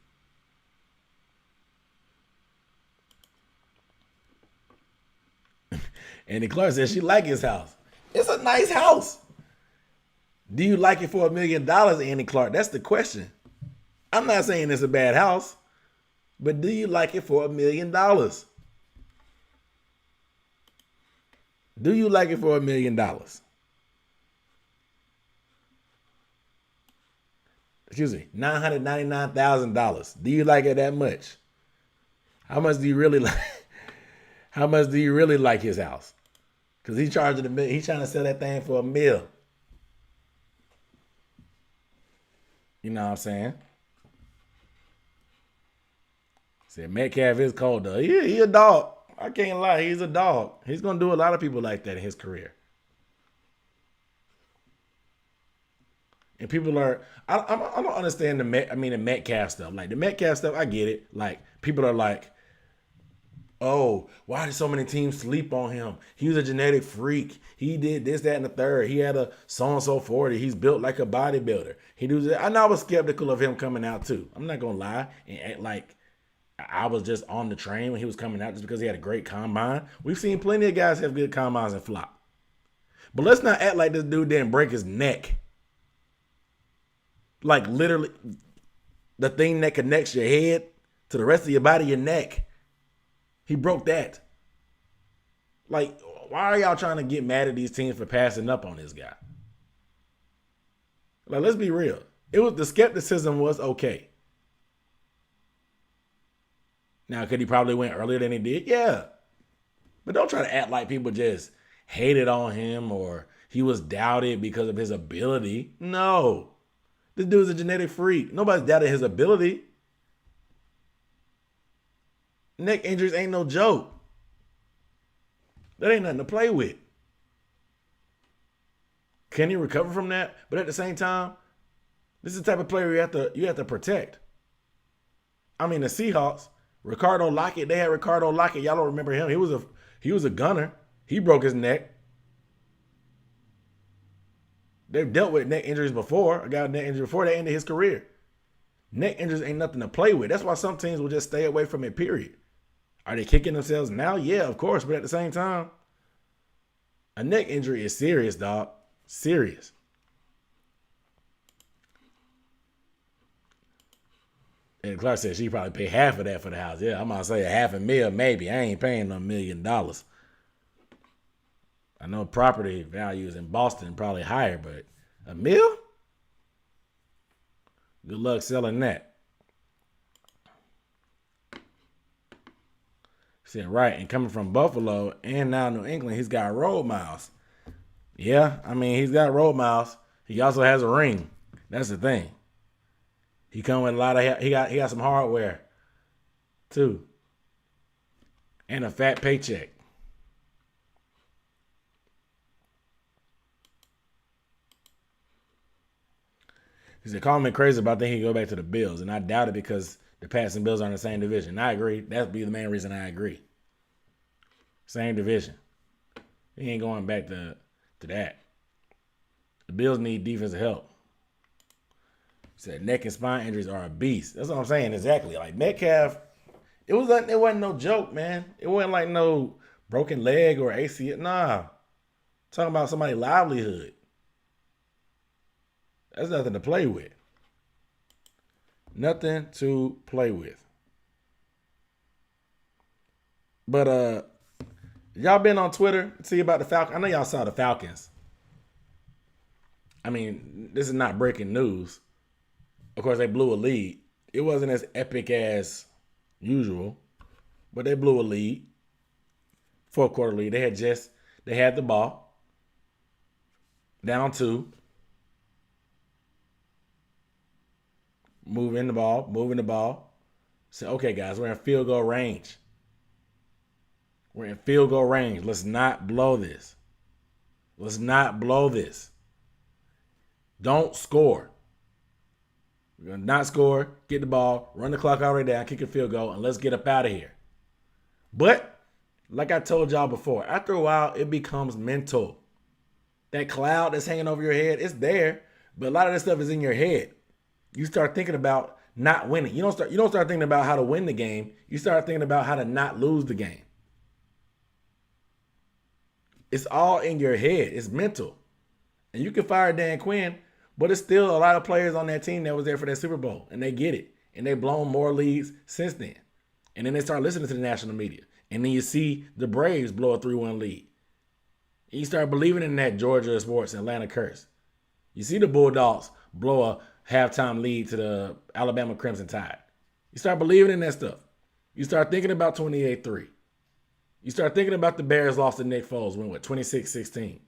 Andy Clark says she like his house. It's a nice house. Do you like it for $1 million, Andy Clark? That's the question. I'm not saying it's a bad house, but do you like it for $1 million? Do you like it for $1 million? Excuse me, $999,000. Do you like it that much? How much do you really like? How much do you really like his house? Because he's charging $1 million. He's trying to sell that thing for $1 million. You know what I'm saying? Said Metcalf is cold though. He a dog. I can't lie. He's a dog. He's gonna do a lot of people like that in his career. And people are, I don't understand the Metcalf stuff. Like the Metcalf stuff, I get it. Like people are like, oh, why did so many teams sleep on him? He was a genetic freak. He did this, that, and the third. He had a so-and-so 40. He's built like a bodybuilder. I know I was skeptical of him coming out too. I'm not gonna lie and act like I was just on the train when he was coming out just because he had a great combine. We've seen plenty of guys have good combines and flop. But let's not act like this dude didn't break his neck. Like literally the thing that connects your head to the rest of your body, your neck. He broke that. Like, why are y'all trying to get mad at these teams for passing up on this guy? Like, let's be real. The skepticism was okay. Now, could he probably went earlier than he did? Yeah. But don't try to act like people just hated on him or he was doubted because of his ability. No. This dude's a genetic freak. Nobody's doubted his ability. Neck injuries ain't no joke. That ain't nothing to play with. Can he recover from that? But at the same time, this is the type of player you have to protect. I mean, the Seahawks, Ricardo Lockett, they had Ricardo Lockett. Y'all don't remember him. He was a gunner. He broke his neck. They've dealt with neck injuries before. A guy with neck injury before they ended his career. Neck injuries ain't nothing to play with. That's why some teams will just stay away from it, period. Are they kicking themselves now? Yeah, of course. But at the same time, a neck injury is serious, dog. Serious. And Clark said she probably pay half of that for the house. Yeah, I'm gonna say $500,000 maybe. I ain't paying no $1 million. I know property values in Boston probably higher, but $1 million? Good luck selling that. Said right, and coming from Buffalo and now New England, he's got road miles. Yeah, I mean he's got road miles. He also has a ring. That's the thing. He come with a lot of he got some hardware too, and a fat paycheck. He said, "Call me crazy, but I think he can go back to the Bills," and I doubt it because the Pats and Bills are in the same division. I agree. That'd be the main reason I agree. Same division. He ain't going back to that. The Bills need defensive help. Said neck and spine injuries are a beast. That's what I'm saying exactly. Like Metcalf, it wasn't no joke, man. It wasn't like no broken leg or ACL. Nah, talking about somebody's livelihood. That's nothing to play with. Nothing to play with. But y'all been on Twitter to see about the Falcons? I know y'all saw the Falcons. I mean, this is not breaking news. Of course, they blew a lead. It wasn't as epic as usual, but they blew a lead. Fourth quarter lead. They had the ball. Down 2. Moving the ball. Say, okay, guys, we're in field goal range. Let's not blow this. Don't score. We're going to not score, get the ball, run the clock all the way down, kick a field goal, and let's get up out of here. But, like I told y'all before, after a while, it becomes mental. That cloud that's hanging over your head, it's there, but a lot of this stuff is in your head. You start thinking about not winning. You don't start thinking about how to win the game. You start thinking about how to not lose the game. It's all in your head. It's mental. And you can fire Dan Quinn, but it's still a lot of players on that team that was there for that Super Bowl, and they get it. And they've blown more leads since then. And then they start listening to the national media. And then you see the Braves blow a 3-1 lead. And you start believing in that Georgia Sports Atlanta curse. You see the Bulldogs blow a halftime lead to the Alabama Crimson Tide. You start believing in that stuff. You start thinking about 28-3. You start thinking about the Bears lost to Nick Foles when 26-16.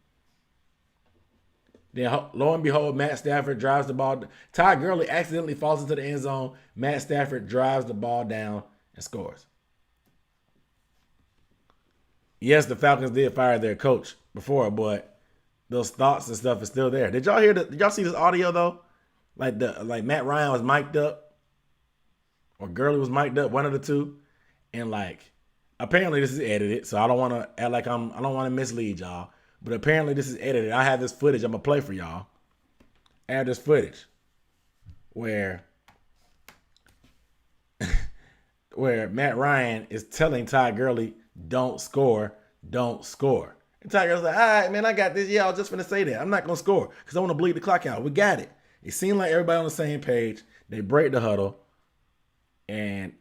Then lo and behold, Matt Stafford drives the ball. Todd Gurley accidentally falls into the end zone. Matt Stafford drives the ball down and scores. Yes, the Falcons did fire their coach before, but those thoughts and stuff is still there. Did y'all see this audio though? Like Matt Ryan was mic'd up, or Gurley was mic'd up, one of the two, and like apparently this is edited, so I don't want to act like I don't want to mislead y'all, but apparently this is edited. I have this footage I'm gonna play for y'all. I have this footage where Matt Ryan is telling Todd Gurley, "Don't score, don't score." And Todd Gurley's like, "All right, man, I got this. Yeah, I was just gonna say that. I'm not gonna score because I want to bleed the clock out. We got it." It seemed like everybody on the same page. They break the huddle, and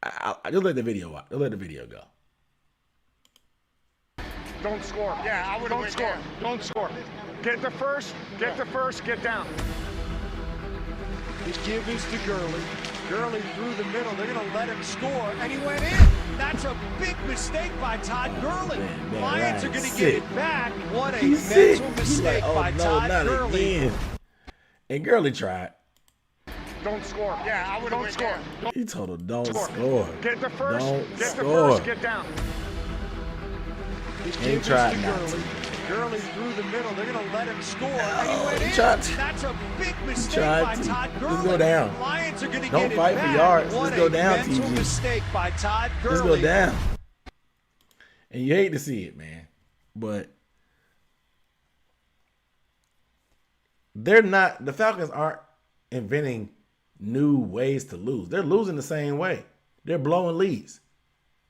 I just let the video out. Just let the video go. Don't score. Yeah, I would. Don't score. Down. Don't score. Get the first. Get down. The give is to Gurley. Gurley through the middle. They're going to let him score, and he went in. That's a big mistake by Todd Gurley. Lions are going to get it back. What a mental mistake by Todd Gurley. Again. And Gurley tried. Don't score. Yeah, I would. Don't score. He told him, "Don't score. Get the first. Get down." He tried not to. Gurley through the middle. They're going to let him score. And he went in. That's a big mistake by Todd Gurley. Let's go down. Lions are going to Don't get fight it for back. yards. What Let's go down, a mental TG. mistake by Todd Gurley. Let's go down. And you hate to see it, man. But the Falcons aren't inventing new ways to lose. They're losing the same way. They're blowing leads.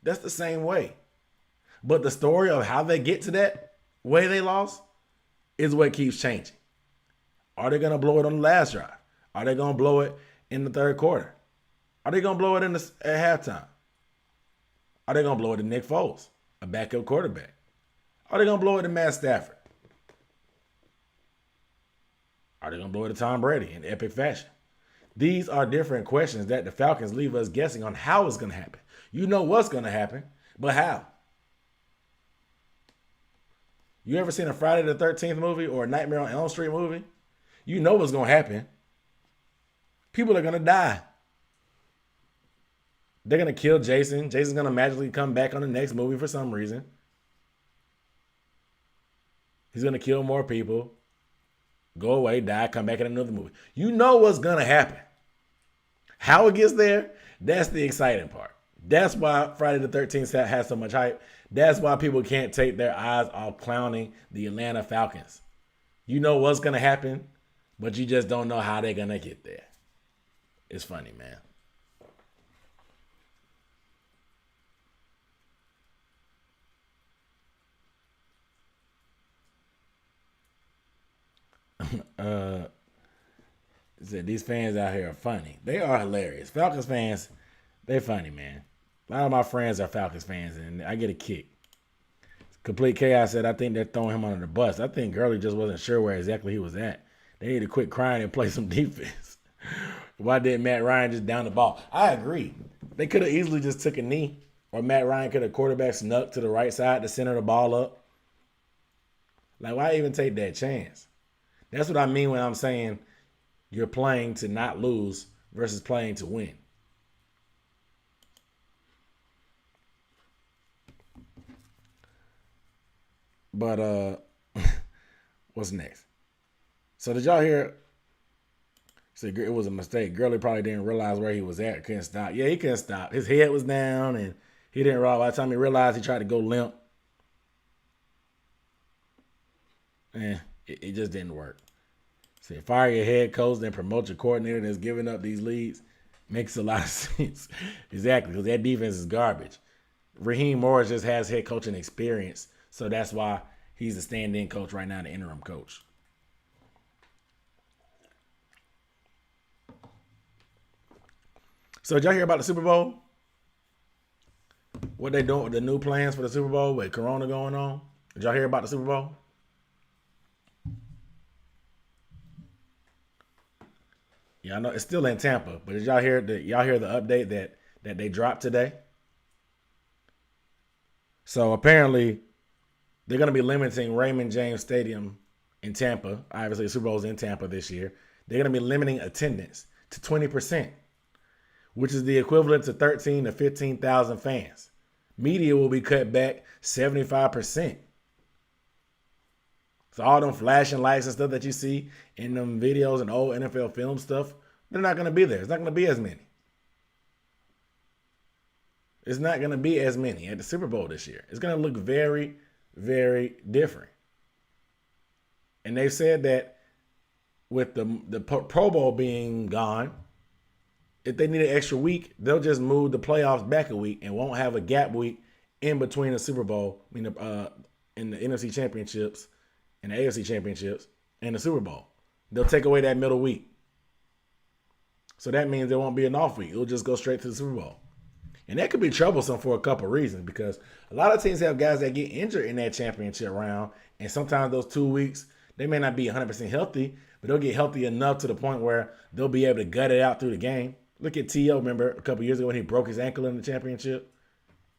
That's the same way. But the story of how they get to that way they lost is what keeps changing. Are they going to blow it on the last drive? Are they going to blow it in the third quarter? Are they going to blow it at halftime? Are they going to blow it to Nick Foles, a backup quarterback? Are they going to blow it to Matt Stafford? Are they going to blow it to Tom Brady in epic fashion? These are different questions that the Falcons leave us guessing on how it's going to happen. You know what's going to happen, but how? You ever seen a Friday the 13th movie or a Nightmare on Elm Street movie? You know what's going to happen. People are going to die. They're going to kill Jason. Jason's going to magically come back on the next movie for some reason. He's going to kill more people. Go away, die, come back in another movie. You know what's going to happen. How it gets there, that's the exciting part. That's why Friday the 13th has so much hype. That's why people can't take their eyes off clowning the Atlanta Falcons. You know what's going to happen, but you just don't know how they're going to get there. It's funny, man. Said these fans out here are funny. They are hilarious. Falcons fans, they're funny, man. A lot of my friends are Falcons fans, and I get a kick. Complete Chaos said, I think they're throwing him under the bus. I think Gurley just wasn't sure where exactly he was at. They need to quit crying and play some defense. Why didn't Matt Ryan just down the ball? I agree. They could have easily just took a knee, or Matt Ryan could have quarterback snuck to the right side to center the ball up. Like, why even take that chance? That's what I mean when I'm saying you're playing to not lose versus playing to win. But what's next? So did y'all hear? Said it was a mistake. Gurley probably didn't realize where he was at. Couldn't stop. Yeah, he couldn't stop. His head was down, and he didn't realize. By the time he realized, he tried to go limp. It just didn't work. Say, fire your head coach, then promote your coordinator that's giving up these leads. Makes a lot of sense. Exactly, because that defense is garbage. Raheem Morris just has head coaching experience, so that's why he's the stand-in coach right now, the interim coach. So did y'all hear about the Super Bowl? What they doing with the new plans for the Super Bowl with Corona going on? Did y'all hear about the Super Bowl? Yeah, I know it's still in Tampa, but did y'all hear the update that they dropped today? So apparently they're going to be limiting Raymond James Stadium in Tampa. Obviously, the Super Bowl's in Tampa this year. They're going to be limiting attendance to 20%, which is the equivalent to 13 to 15,000 fans. Media will be cut back 75%. So all them flashing lights and stuff that you see in them videos and old NFL film stuff, they're not going to be there. It's not going to be as many. It's not going to be as many at the Super Bowl this year. It's going to look very, very different. And they've said that with the Pro Bowl being gone, if they need an extra week, they'll just move the playoffs back a week and won't have a gap week in between the Super Bowl, in the NFC Championships and the AFC Championships and the Super Bowl. They'll take away that middle week. So that means there won't be an off week. It'll just go straight to the Super Bowl. And that could be troublesome for a couple of reasons, because a lot of teams have guys that get injured in that championship round, and sometimes those 2 weeks, they may not be 100% healthy, but they'll get healthy enough to the point where they'll be able to gut it out through the game. Look at T.O., remember a couple years ago when he broke his ankle in the championship?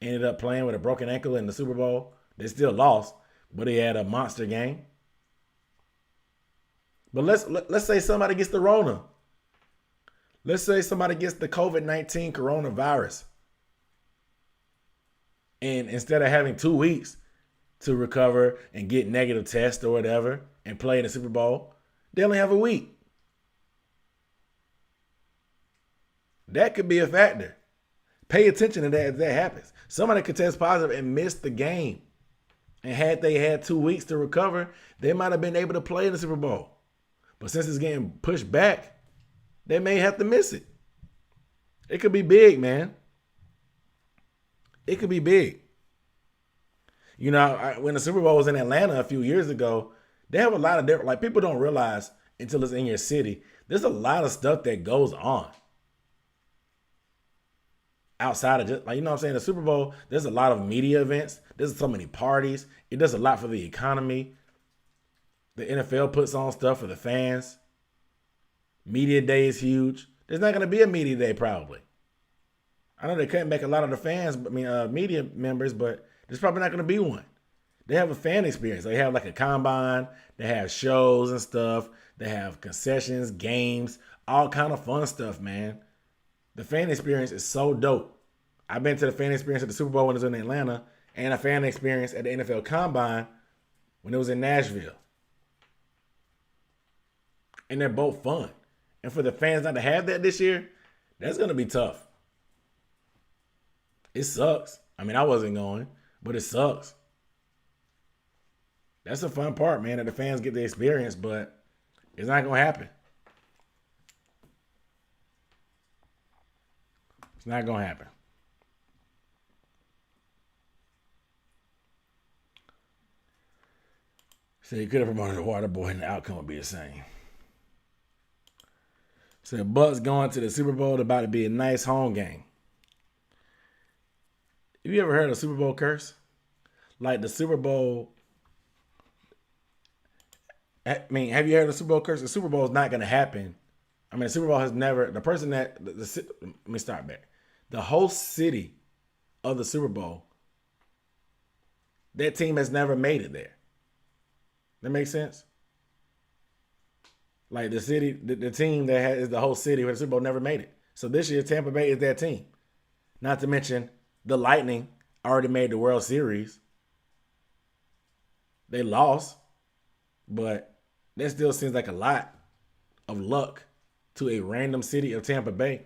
Ended up playing with a broken ankle in the Super Bowl. They still lost, but he had a monster game. But let's say somebody gets the Rona. Let's say somebody gets the COVID-19 coronavirus. And instead of having 2 weeks to recover and get negative tests or whatever and play in the Super Bowl, they only have a week. That could be a factor. Pay attention to that if that happens. Somebody could test positive and miss the game. And had they had 2 weeks to recover, they might have been able to play in the Super Bowl. But since it's getting pushed back, they may have to miss it. It could be big, man. It could be big. You know, when the Super Bowl was in Atlanta a few years ago, they have a lot of different, like people don't realize until it's in your city, there's a lot of stuff that goes on outside of just, like, you know what I'm saying? The Super Bowl, there's a lot of media events. There's so many parties. It does a lot for the economy. The NFL puts on stuff for the fans. Media day is huge. There's not going to be a media day probably. I know they couldn't make a lot of the fans, media members, but there's probably not going to be one. They have a fan experience. They have like a combine. They have shows and stuff. They have concessions, games, all kind of fun stuff, man. The fan experience is so dope. I've been to the fan experience at the Super Bowl when it was in Atlanta and a fan experience at the NFL Combine when it was in Nashville. And they're both fun. And for the fans not to have that this year, that's going to be tough. It sucks. I mean, I wasn't going, but it sucks. That's the fun part, man, that the fans get the experience, but it's not going to happen. It's not going to happen. So you could have promoted the water boy and the outcome would be the same. So the Bucks going to the Super Bowl, about to be a nice home game. Have you ever heard of Super Bowl curse? Like the Super Bowl. I mean, have you heard of the Super Bowl curse? The Super Bowl is not going to happen. I mean, the Super Bowl has never. The person that. Let me start back. The host city of the Super Bowl, that team has never made it there. That makes sense? Like the city, the team that is the host city where the Super Bowl never made it. So this year, Tampa Bay is that team. Not to mention, the Lightning already made the World Series. They lost, but that still seems like a lot of luck to a random city of Tampa Bay.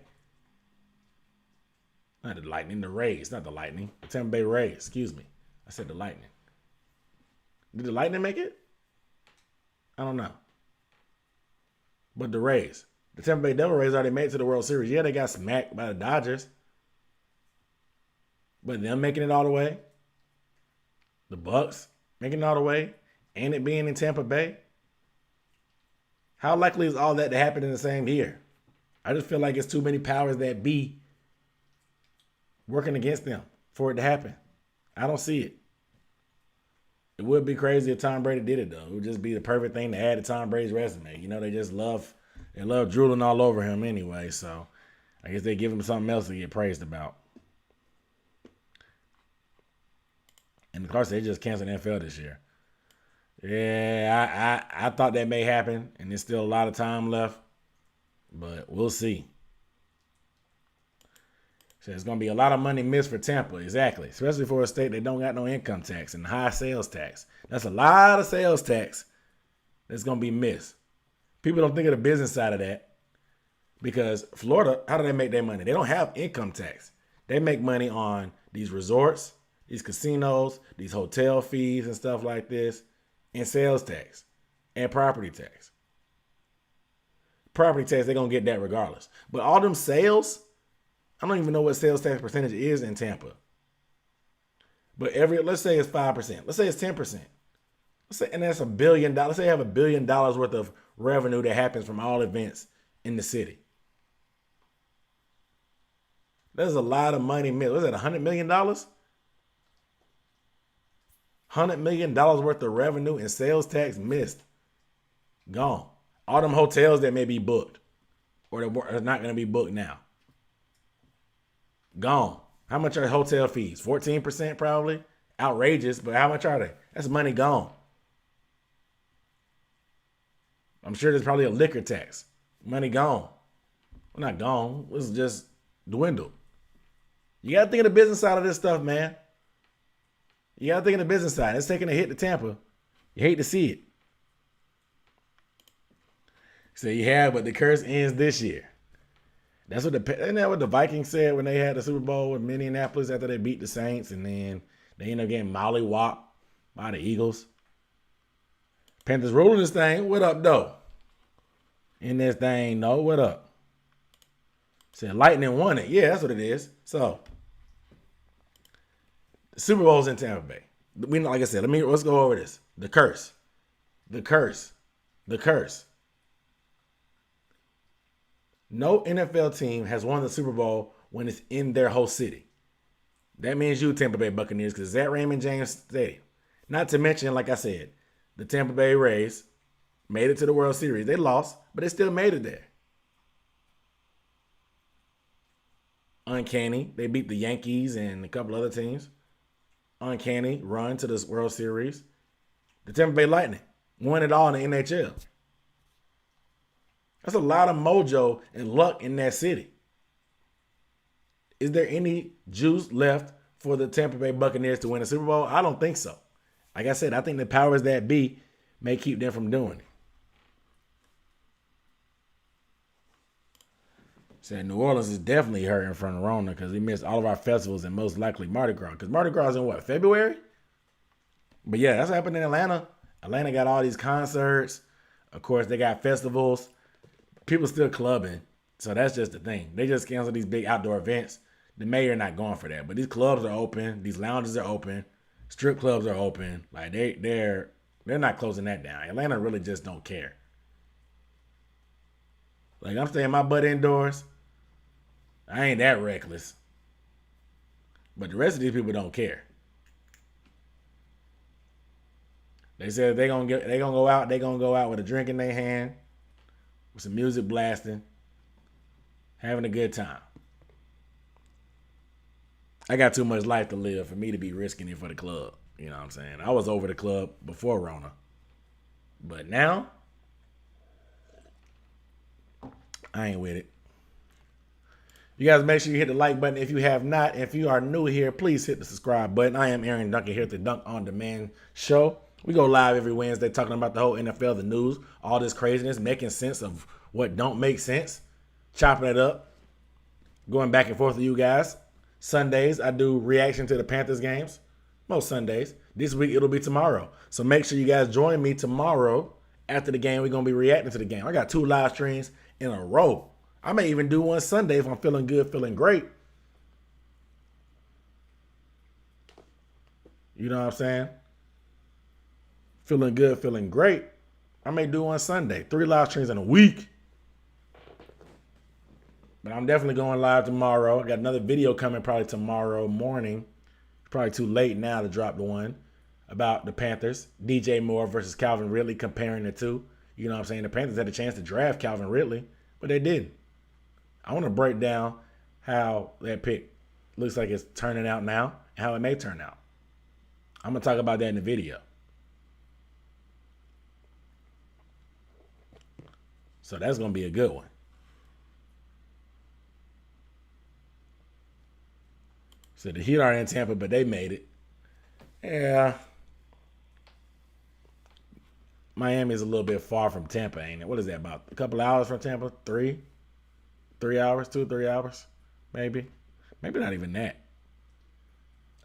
Not the Lightning, the Rays, not the Lightning. The Tampa Bay Rays, excuse me. I said the Lightning. Did the Lightning make it? I don't know. But the Rays, the Tampa Bay Devil Rays already made it to the World Series. Yeah, they got smacked by the Dodgers. But them making it all the way, the Bucks making it all the way, and it being in Tampa Bay, how likely is all that to happen in the same year? I just feel like it's too many powers that be working against them for it to happen. I don't see it. It would be crazy if Tom Brady did it, though. It would just be the perfect thing to add to Tom Brady's resume. You know, they love drooling all over him anyway, so I guess they give him something else to get praised about. And of course, they just canceled NFL this year. Yeah, I thought that may happen, and there's still a lot of time left, but we'll see. So it's going to be a lot of money missed for Tampa, exactly, especially for a state that don't got no income tax and high sales tax. That's a lot of sales tax that's going to be missed. People don't think of the business side of that because Florida, how do they make their money? They don't have income tax. They make money on these resorts, these casinos, these hotel fees and stuff like this, and sales tax and property tax. Property tax, they're going to get that regardless. But all them sales, I don't even know what sales tax percentage is in Tampa. But let's say it's 5%. Let's say it's 10%. Let's say, and that's $1 billion. Let's say you have $1 billion worth of revenue that happens from all events in the city. There's a lot of money missed. Was that $100 million? $100 million worth of revenue and sales tax missed. Gone. All them hotels that may be booked or that are not going to be booked now. Gone. How much are hotel fees? 14% probably. Outrageous, but how much are they? That's money gone. I'm sure there's probably a liquor tax. Money gone. Well, not gone. It's just dwindled. You got to think of the business side of this stuff, man. You got to think of the business side. It's taking a hit to Tampa. You hate to see it. So yeah, but the curse ends this year. Isn't that what the Vikings said when they had the Super Bowl in Minneapolis after they beat the Saints and then they ended up getting mollywopped by the Eagles? Panthers rolling this thing. What up, though? In this thing, no. What up? Said Lightning won it. Yeah, that's what it is. So, Super Bowl's in Tampa Bay. Like I said, let's go over this. The curse. No NFL team has won the Super Bowl when it's in their host city. That means you, Tampa Bay Buccaneers, because it's at Raymond James Stadium. Not to mention, like I said, the Tampa Bay Rays made it to the World Series. They lost, but they still made it there. Uncanny. They beat the Yankees and a couple other teams. Uncanny run to this World Series. The Tampa Bay Lightning won it all in the NHL. That's a lot of mojo and luck in that city. Is there any juice left for the Tampa Bay Buccaneers to win a Super Bowl? I don't think so. Like I said, I think the powers that be may keep them from doing it. Said New Orleans is definitely hurting from Rona because we missed all of our festivals and most likely Mardi Gras. Because Mardi Gras is in what, February? But yeah, that's happened in Atlanta. Atlanta got all these concerts. Of course, they got festivals. People still clubbing. So that's just the thing. They just canceled these big outdoor events. The mayor not going for that. But these clubs are open. These lounges are open. Strip clubs are open. Like they're not closing that down. Atlanta really just don't care. Like I'm staying my butt indoors. I ain't that reckless. But the rest of these people don't care. They said they gonna go out with a drink in their hand, with some music blasting, having a good time. I got too much life to live for me to be risking it for the club. You know what I'm saying? I was over the club before Rona. But now, I ain't with it. You guys make sure you hit the like button if you have not. If you are new here, please hit the subscribe button. I am Aaron Duncan here at the Dunk On Demand show. We go live every Wednesday talking about the whole NFL, the news, all this craziness, making sense of what don't make sense, chopping it up, going back and forth with you guys. Sundays, I do reaction to the Panthers games. Most Sundays. This week, it'll be tomorrow. So make sure you guys join me tomorrow. After the game, we're going to be reacting to the game. I got 2 live streams in a row. I may even do one Sunday if I'm feeling good, feeling great. You know what I'm saying? Feeling good, feeling great. I may do one Sunday. 3 live streams in a week. But I'm definitely going live tomorrow. I got another video coming probably tomorrow morning. It's probably too late now to drop the one about the Panthers. DJ Moore versus Calvin Ridley, comparing the two. You know what I'm saying? The Panthers had a chance to draft Calvin Ridley, but they didn't. I want to break down how that pick looks like it's turning out now and how it may turn out. I'm going to talk about that in the video. So that's going to be a good one. So the Heat are in Tampa, but they made it. Yeah. Miami's a little bit far from Tampa, ain't it? What is that, about a couple hours from Tampa? 3 hours, 2 or 3 hours, maybe. Maybe not even that.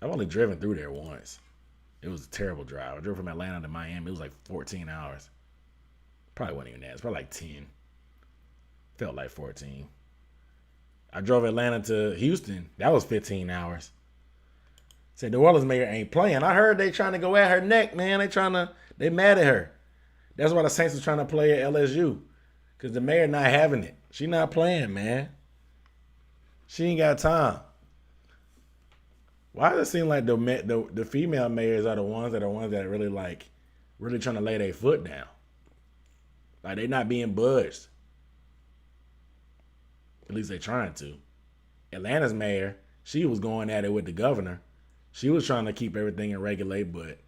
I've only driven through there once. It was a terrible drive. I drove from Atlanta to Miami. It was like 14 hours. Probably wasn't even that. It's probably like 10. Felt like 14. I drove Atlanta to Houston. That was 15 hours. Said New Orleans mayor ain't playing. I heard they trying to go at her neck, man. They mad at her. That's why the Saints was trying to play at LSU. Because the mayor not having it. She not playing, man. She ain't got time. Why does it seem like the female mayors are the ones that are really trying to lay their foot down? Like they not being budged. At least they trying to. Atlanta's mayor, she was going at it with the governor. She was trying to keep everything in regulate, but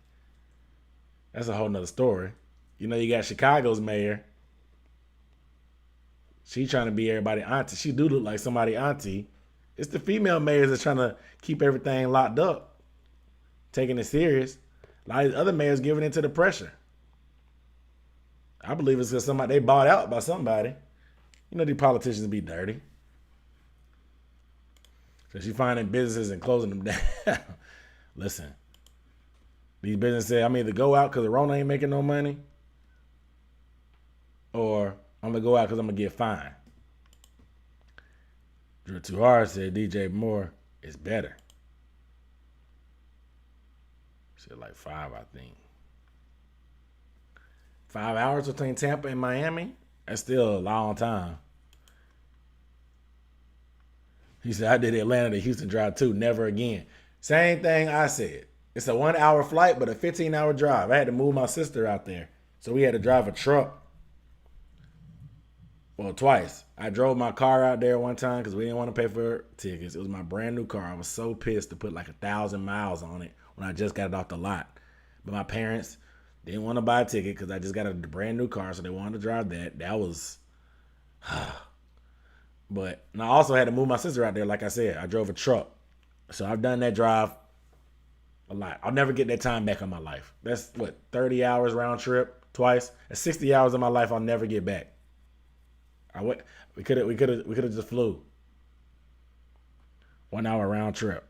that's a whole nother story. You know, you got Chicago's mayor. She trying to be everybody auntie. She do look like somebody auntie. It's the female mayors that's trying to keep everything locked up, taking it serious. A lot of these other mayors giving into the pressure. I believe it's because they bought out by somebody. You know, these politicians be dirty. So she finding businesses and closing them down. Listen, these businesses say, I'm either go out because the Rona ain't making no money, or I'm going to go out because I'm going to get fined. Drew Too Hard said DJ Moore is better. Shit, like 5, I think. 5 hours between Tampa and Miami? That's still a long time. He said, I did Atlanta to Houston drive too. Never again. Same thing I said. It's a 1 hour flight, but a 15-hour drive. I had to move my sister out there. So we had to drive a truck. Well, twice. I drove my car out there one time because we didn't want to pay for tickets. It was my brand new car. I was so pissed to put like 1,000 miles on it when I just got it off the lot. But my parents didn't want to buy a ticket because I just got a brand new car, so they wanted to drive that. That was... But and I also had to move my sister out there. Like I said, I drove a truck. So I've done that drive a lot. I'll never get that time back in my life. That's what, 30 hours round trip twice. That's 60 hours of my life I'll never get back. We could have just flew. 1 hour round trip.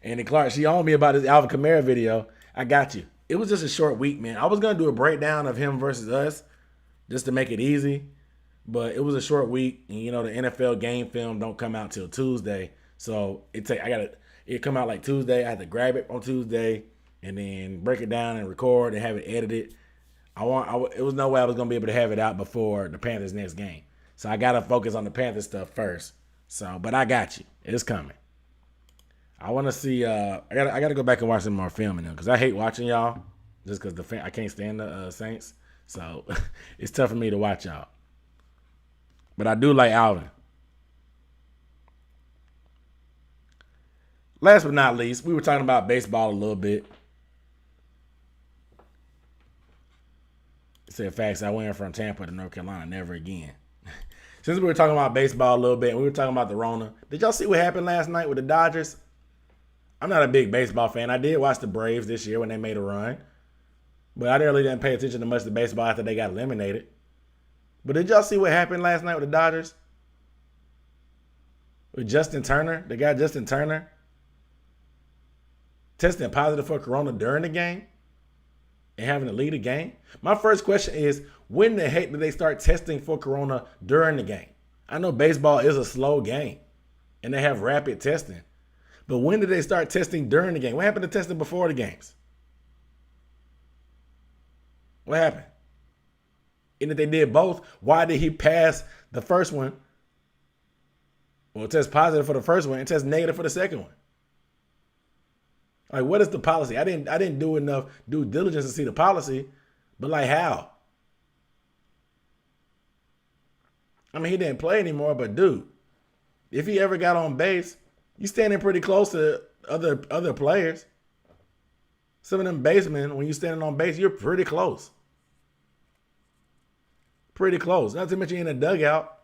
Andy Clark, she on me about this Alvin Kamara video. I got you. It was just a short week, man. I was gonna do a breakdown of him versus us, just to make it easy. But it was a short week, and you know the NFL game film don't come out till Tuesday, so it come out like Tuesday. I had to grab it on Tuesday and then break it down and record and have it edited. It was no way I was gonna be able to have it out before the Panthers' next game, so I gotta focus on the Panthers stuff first. So, but I got you. It's coming. I want to see. I gotta go back and watch some more filming because I hate watching y'all just because I can't stand the Saints, so it's tough for me to watch y'all. But I do like Alvin. Last but not least, we were talking about baseball a little bit. It said facts. I went from Tampa to North Carolina, never again. Since we were talking about baseball a little bit, and we were talking about the Rona. Did y'all see what happened last night with the Dodgers? I'm not a big baseball fan. I did watch the Braves this year when they made a run. But I really didn't pay attention to much to baseball after they got eliminated. But did y'all see what happened last night with the Dodgers? With Justin Turner, the guy Justin Turner, testing positive for corona during the game and having to lead a game. My first question is, when the heck did they start testing for corona during the game? I know baseball is a slow game and they have rapid testing. But when did they start testing during the game? What happened to testing before the games? What happened? And if they did both, why did he pass the first one? Well, test positive for the first one and test negative for the second one. Like, what is the policy? I didn't do enough due diligence to see the policy, but like how? I mean, he didn't play anymore, but dude, if he ever got on base, you standing pretty close to other players. Some of them basemen, when you're standing on base, you're pretty close. Pretty close. Not to mention in a dugout.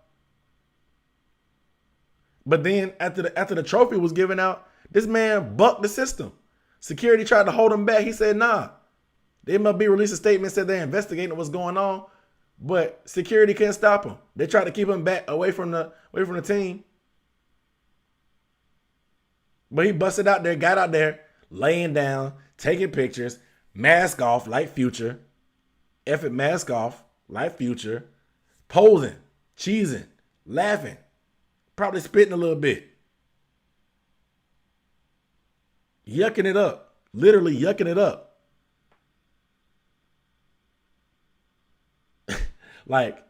But then after the trophy was given out, this man bucked the system. Security tried to hold him back. He said, nah. The MLB released a statement, said they're investigating what's going on, but security couldn't stop him. They tried to keep him back away from the team. But he busted out there, got out there, laying down, taking pictures, mask off like Future. Effing mask off like Future. Posing, cheesing, laughing, probably spitting a little bit. Yucking it up. Literally yucking it up. Like,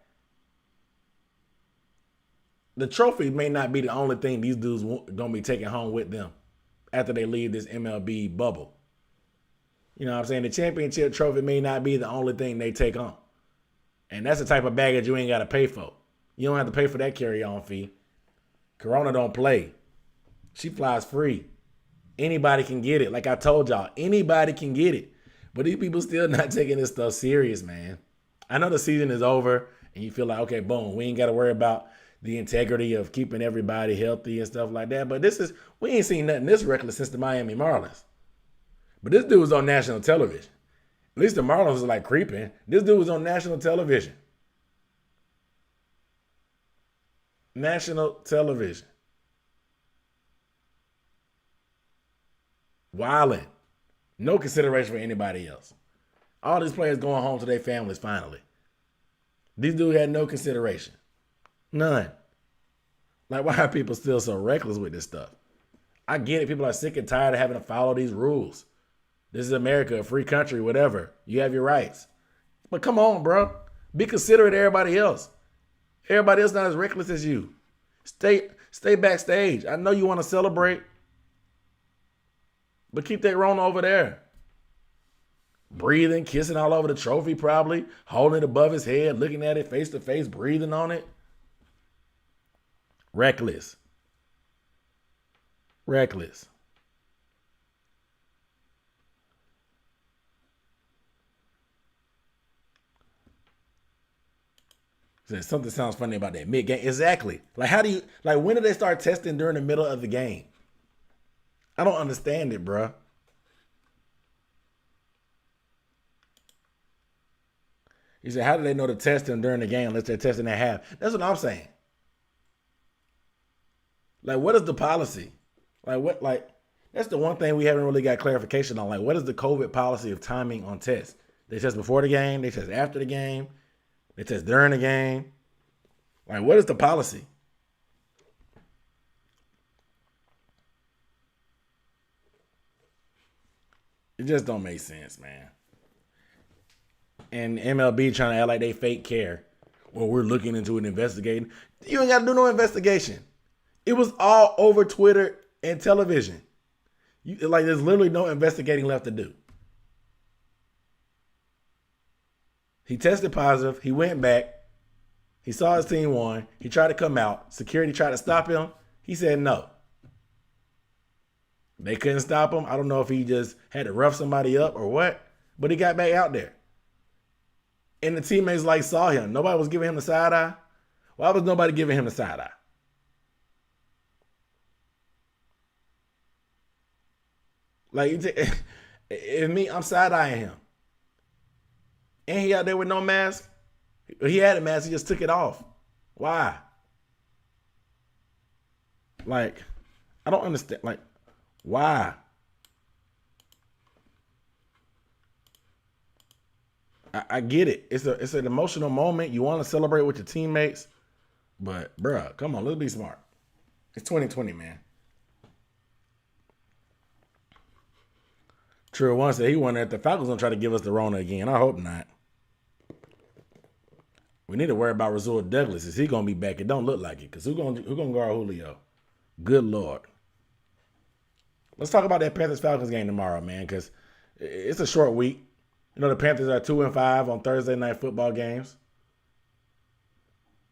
the trophy may not be the only thing these dudes gonna be taking home with them after they leave this MLB bubble. You know what I'm saying? The championship trophy may not be the only thing they take on. And that's the type of baggage you ain't got to pay for. You don't have to pay for that carry-on fee. Corona don't play. She flies free. Anybody can get it. Like I told y'all, anybody can get it. But these people still not taking this stuff serious, man. I know the season is over and you feel like, okay, boom, we ain't got to worry about the integrity of keeping everybody healthy and stuff like that. But we ain't seen nothing this reckless since the Miami Marlins. But this dude was on national television. At least the Marlins was like creeping. This dude was on national television. National television. Wilding. No consideration for anybody else. All these players going home to their families finally. These dudes had no consideration. None. Like, why are people still so reckless with this stuff? I get it. People are sick and tired of having to follow these rules. This is America, a free country, whatever. You have your rights. But come on, bro. Be considerate of everybody else. Everybody else not as reckless as you. Stay backstage. I know you want to celebrate, but keep that Rona over there. Breathing, kissing all over the trophy probably, holding it above his head, looking at it face to face, breathing on it. Reckless. Reckless. Something sounds funny about that mid-game. Exactly. Like, when did they start testing during the middle of the game? I don't understand it, bro. He said, how do they know to test them during the game unless they're testing at half? That's what I'm saying. Like, what is the policy? That's the one thing we haven't really got clarification on. Like, what is the COVID policy of timing on tests? They test before the game, they test after the game, they test during the game. Like, what is the policy? It just don't make sense, man. And MLB trying to act like they fake care. Well, we're looking into it, investigating. You ain't got to do no investigation. It was all over Twitter and television. There's literally no investigating left to do. He tested positive. He went back. He saw his team won. He tried to come out. Security tried to stop him. He said no. They couldn't stop him. I don't know if he just had to rough somebody up or what, but he got back out there. And the teammates saw him. Nobody was giving him the side eye. Why was nobody giving him the side eye? If me, I'm side eyeing him. And he out there with no mask. He had a mask, he just took it off. Why? I don't understand. Why? I get it. It's an emotional moment. You want to celebrate with your teammates. But, bruh, come on, let's be smart. It's 2020, man. True one said he wondered if the Falcons going to try to give us the Rona again. I hope not. We need to worry about Rasul Douglas. Is he going to be back? It don't look like it. Because who going to guard Julio? Good Lord. Let's talk about that Panthers-Falcons game tomorrow, man, because it's a short week. You know, the Panthers are 2-5 on Thursday night football games.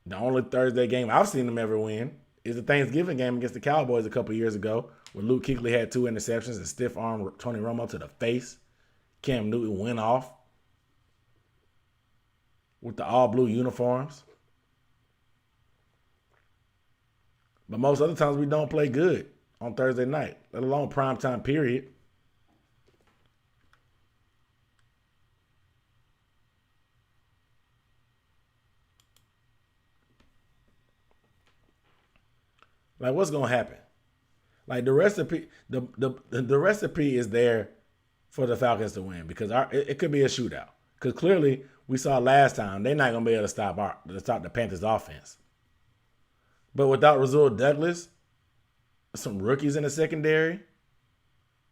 The only Thursday game I've seen them ever win is the Thanksgiving game against the Cowboys a couple years ago, where Luke Kuechly had 2 interceptions and stiff-armed Tony Romo to the face. Cam Newton went off with the all-blue uniforms. But most other times we don't play good on Thursday night, let alone primetime period. What's gonna happen? The recipe, the recipe is there for the Falcons to win because it could be a shootout. Because clearly we saw last time they're not gonna be able to stop the Panthers' offense. But without Rasul Douglas, some rookies in the secondary,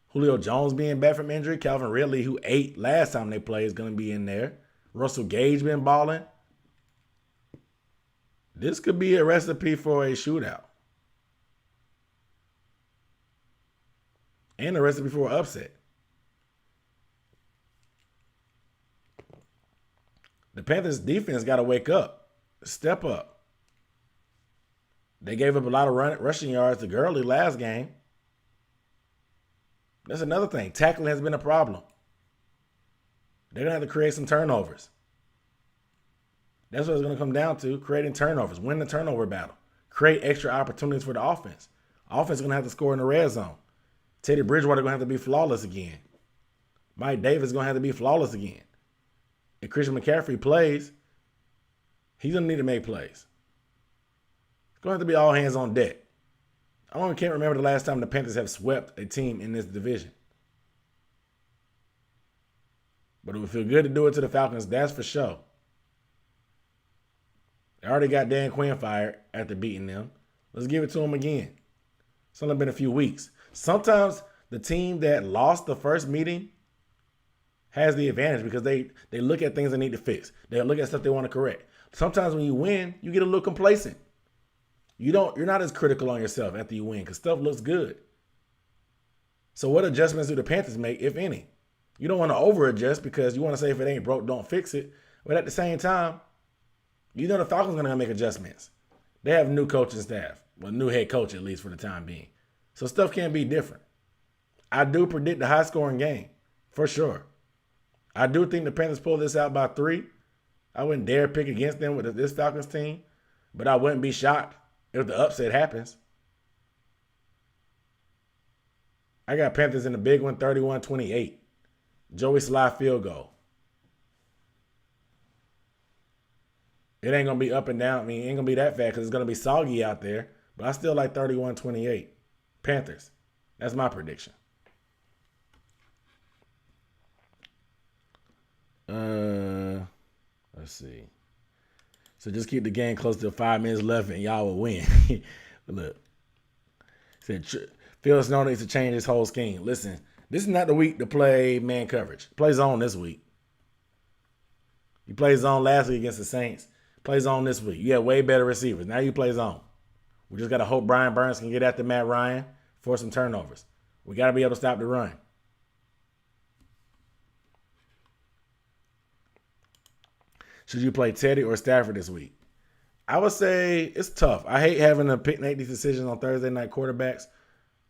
Julio Jones being back from injury, Calvin Ridley, who ate last time they played, is gonna be in there. Russell Gage been balling. This could be a recipe for a shootout. And a recipe for an upset. The Panthers defense got to wake up, step up. They gave up a lot of rushing yards to Gurley last game. That's another thing. Tackling has been a problem. They're going to have to create some turnovers. That's what it's going to come down to, creating turnovers. Win the turnover battle. Create extra opportunities for the offense. Offense is going to have to score in the red zone. Teddy Bridgewater going to have to be flawless again. Mike Davis is going to have to be flawless again. If Christian McCaffrey plays, he's going to need to make plays. It's going to have to be all hands on deck. I can't remember the last time the Panthers have swept a team in this division. But it would feel good to do it to the Falcons, that's for sure. They already got Dan Quinn fired after beating them. Let's give it to them again. It's only been a few weeks. Sometimes the team that lost the first meeting has the advantage because they look at things they need to fix. They look at stuff they want to correct. Sometimes when you win, you get a little complacent. You're not as critical on yourself after you win because stuff looks good. So what adjustments do the Panthers make, if any? You don't want to over-adjust because you want to say if it ain't broke, don't fix it. But at the same time, you know the Falcons are going to make adjustments. They have new coaching staff. Well, new head coach at least for the time being. So stuff can be different. I do predict a high-scoring game, for sure. I do think the Panthers pull this out by 3. I wouldn't dare pick against them with this Falcons team, but I wouldn't be shocked if the upset happens. I got Panthers in the big one, 31-28. Joey Sly field goal. It ain't going to be up and down. I mean, it ain't going to be that fast because it's going to be soggy out there. But I still like 31-28. Panthers. That's my prediction. Let's see. So just keep the game close to 5 minutes left and y'all will win. Look. Said Phil Snow needs to change his whole scheme. Listen, this is not the week to play man coverage. Play zone this week. You played zone last week against the Saints. Play zone this week. You have way better receivers. Now you play zone. We just got to hope Brian Burns can get after Matt Ryan for some turnovers. We got to be able to stop the run. Should you play Teddy or Stafford this week? I would say it's tough. I hate having to make these decisions on Thursday night quarterbacks.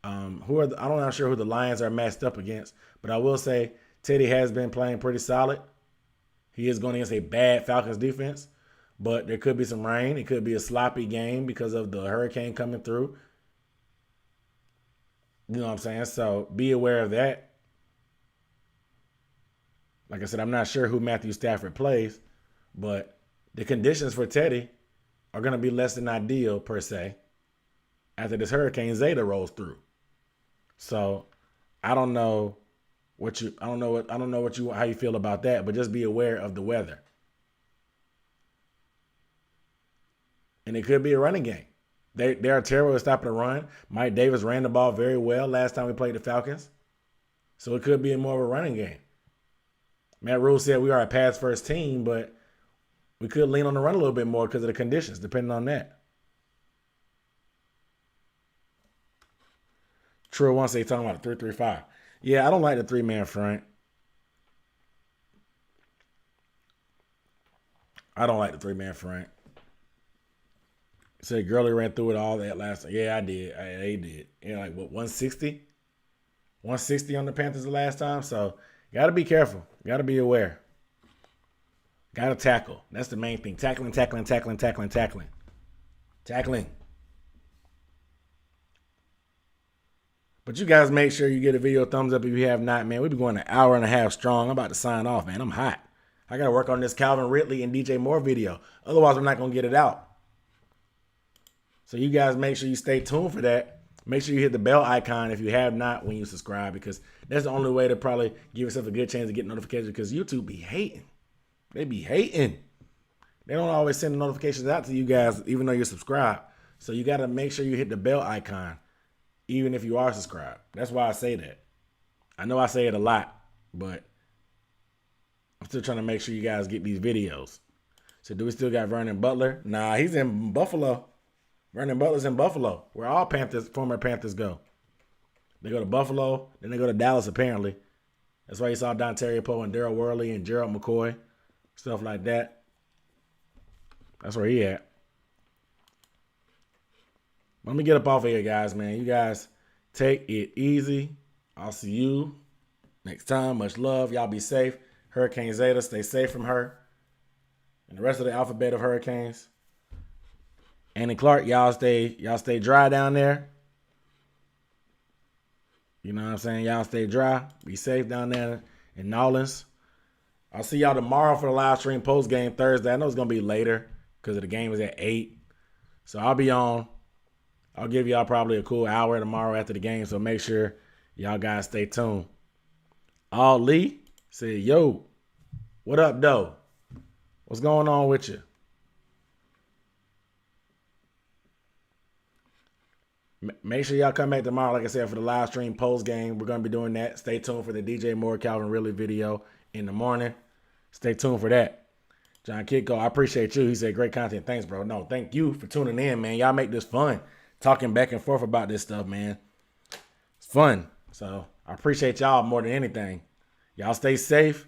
I'm not sure who the Lions are matched up against, but I will say Teddy has been playing pretty solid. He is going against a bad Falcons defense, but there could be some rain. It could be a sloppy game because of the hurricane coming through. You know what I'm saying? So be aware of that. Like I said, I'm not sure who Matthew Stafford plays, but the conditions for Teddy are going to be less than ideal per se after this Hurricane Zeta rolls through. So I don't know how you feel about that, but just be aware of the weather. And it could be a running game. They are terrible at stopping the run. Mike Davis ran the ball very well last time we played the Falcons. So it could be more of a running game. Matt Rule said we are a pass-first team, but we could lean on the run a little bit more because of the conditions, depending on that. True wants to say talking about a 3-3-5. Yeah, I don't like the 3-man front. I don't like the 3-man front. Said Gurley ran through it all that last time. Yeah, I did. They did. Yeah, like what, 160? 160 on the Panthers the last time. So got to be careful. Got to be aware. Got to tackle. That's the main thing. Tackling. But you guys make sure you get a video thumbs up if you have not, man. We've been going an hour and a half strong. I'm about to sign off, man. I'm hot. I got to work on this Calvin Ridley and DJ Moore video. Otherwise, I'm not going to get it out. So you guys make sure you stay tuned for that. Make sure you hit the bell icon if you have not when you subscribe, because that's the only way to probably give yourself a good chance to get notifications, because YouTube be hating. They be hating. They don't always send the notifications out to you guys even though you're subscribed. So you got to make sure you hit the bell icon even if you are subscribed. That's why I say that. I know I say it a lot, but I'm still trying to make sure you guys get these videos. So do we still got Vernon Butler? Nah, he's in Buffalo. Vernon Butler's in Buffalo, where all former Panthers go. They go to Buffalo, then they go to Dallas apparently. That's why you saw Dontario Poe and Daryl Worley and Gerald McCoy, stuff like that. That's where he at. Let me get up off of here, guys, man. You guys take it easy. I'll see you next time. Much love. Y'all be safe. Hurricane Zeta, stay safe from her. And the rest of the alphabet of hurricanes. Annie Clark, y'all stay dry down there. You know what I'm saying? Y'all stay dry. Be safe down there in New Orleans. I'll see y'all tomorrow for the live stream post game Thursday. I know it's going to be later because the game is at 8. So I'll be on. I'll give y'all probably a cool hour tomorrow after the game. So make sure y'all guys stay tuned. All Lee said, yo, what up, though? What's going on with you? Make sure y'all come back tomorrow, like I said, for the live stream post game. We're going to be doing that. Stay tuned for the DJ Moore Calvin Ridley video in the morning. Stay tuned for that. John Kidco, I appreciate you. He said, great content. Thanks, bro. No, thank you for tuning in, man. Y'all make this fun. Talking back and forth about this stuff, man. It's fun. So I appreciate y'all more than anything. Y'all stay safe.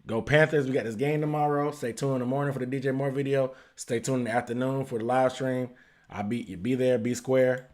Go Panthers. We got this game tomorrow. Stay tuned in the morning for the DJ Moore video. Stay tuned in the afternoon for the live stream. I'll be there, be square.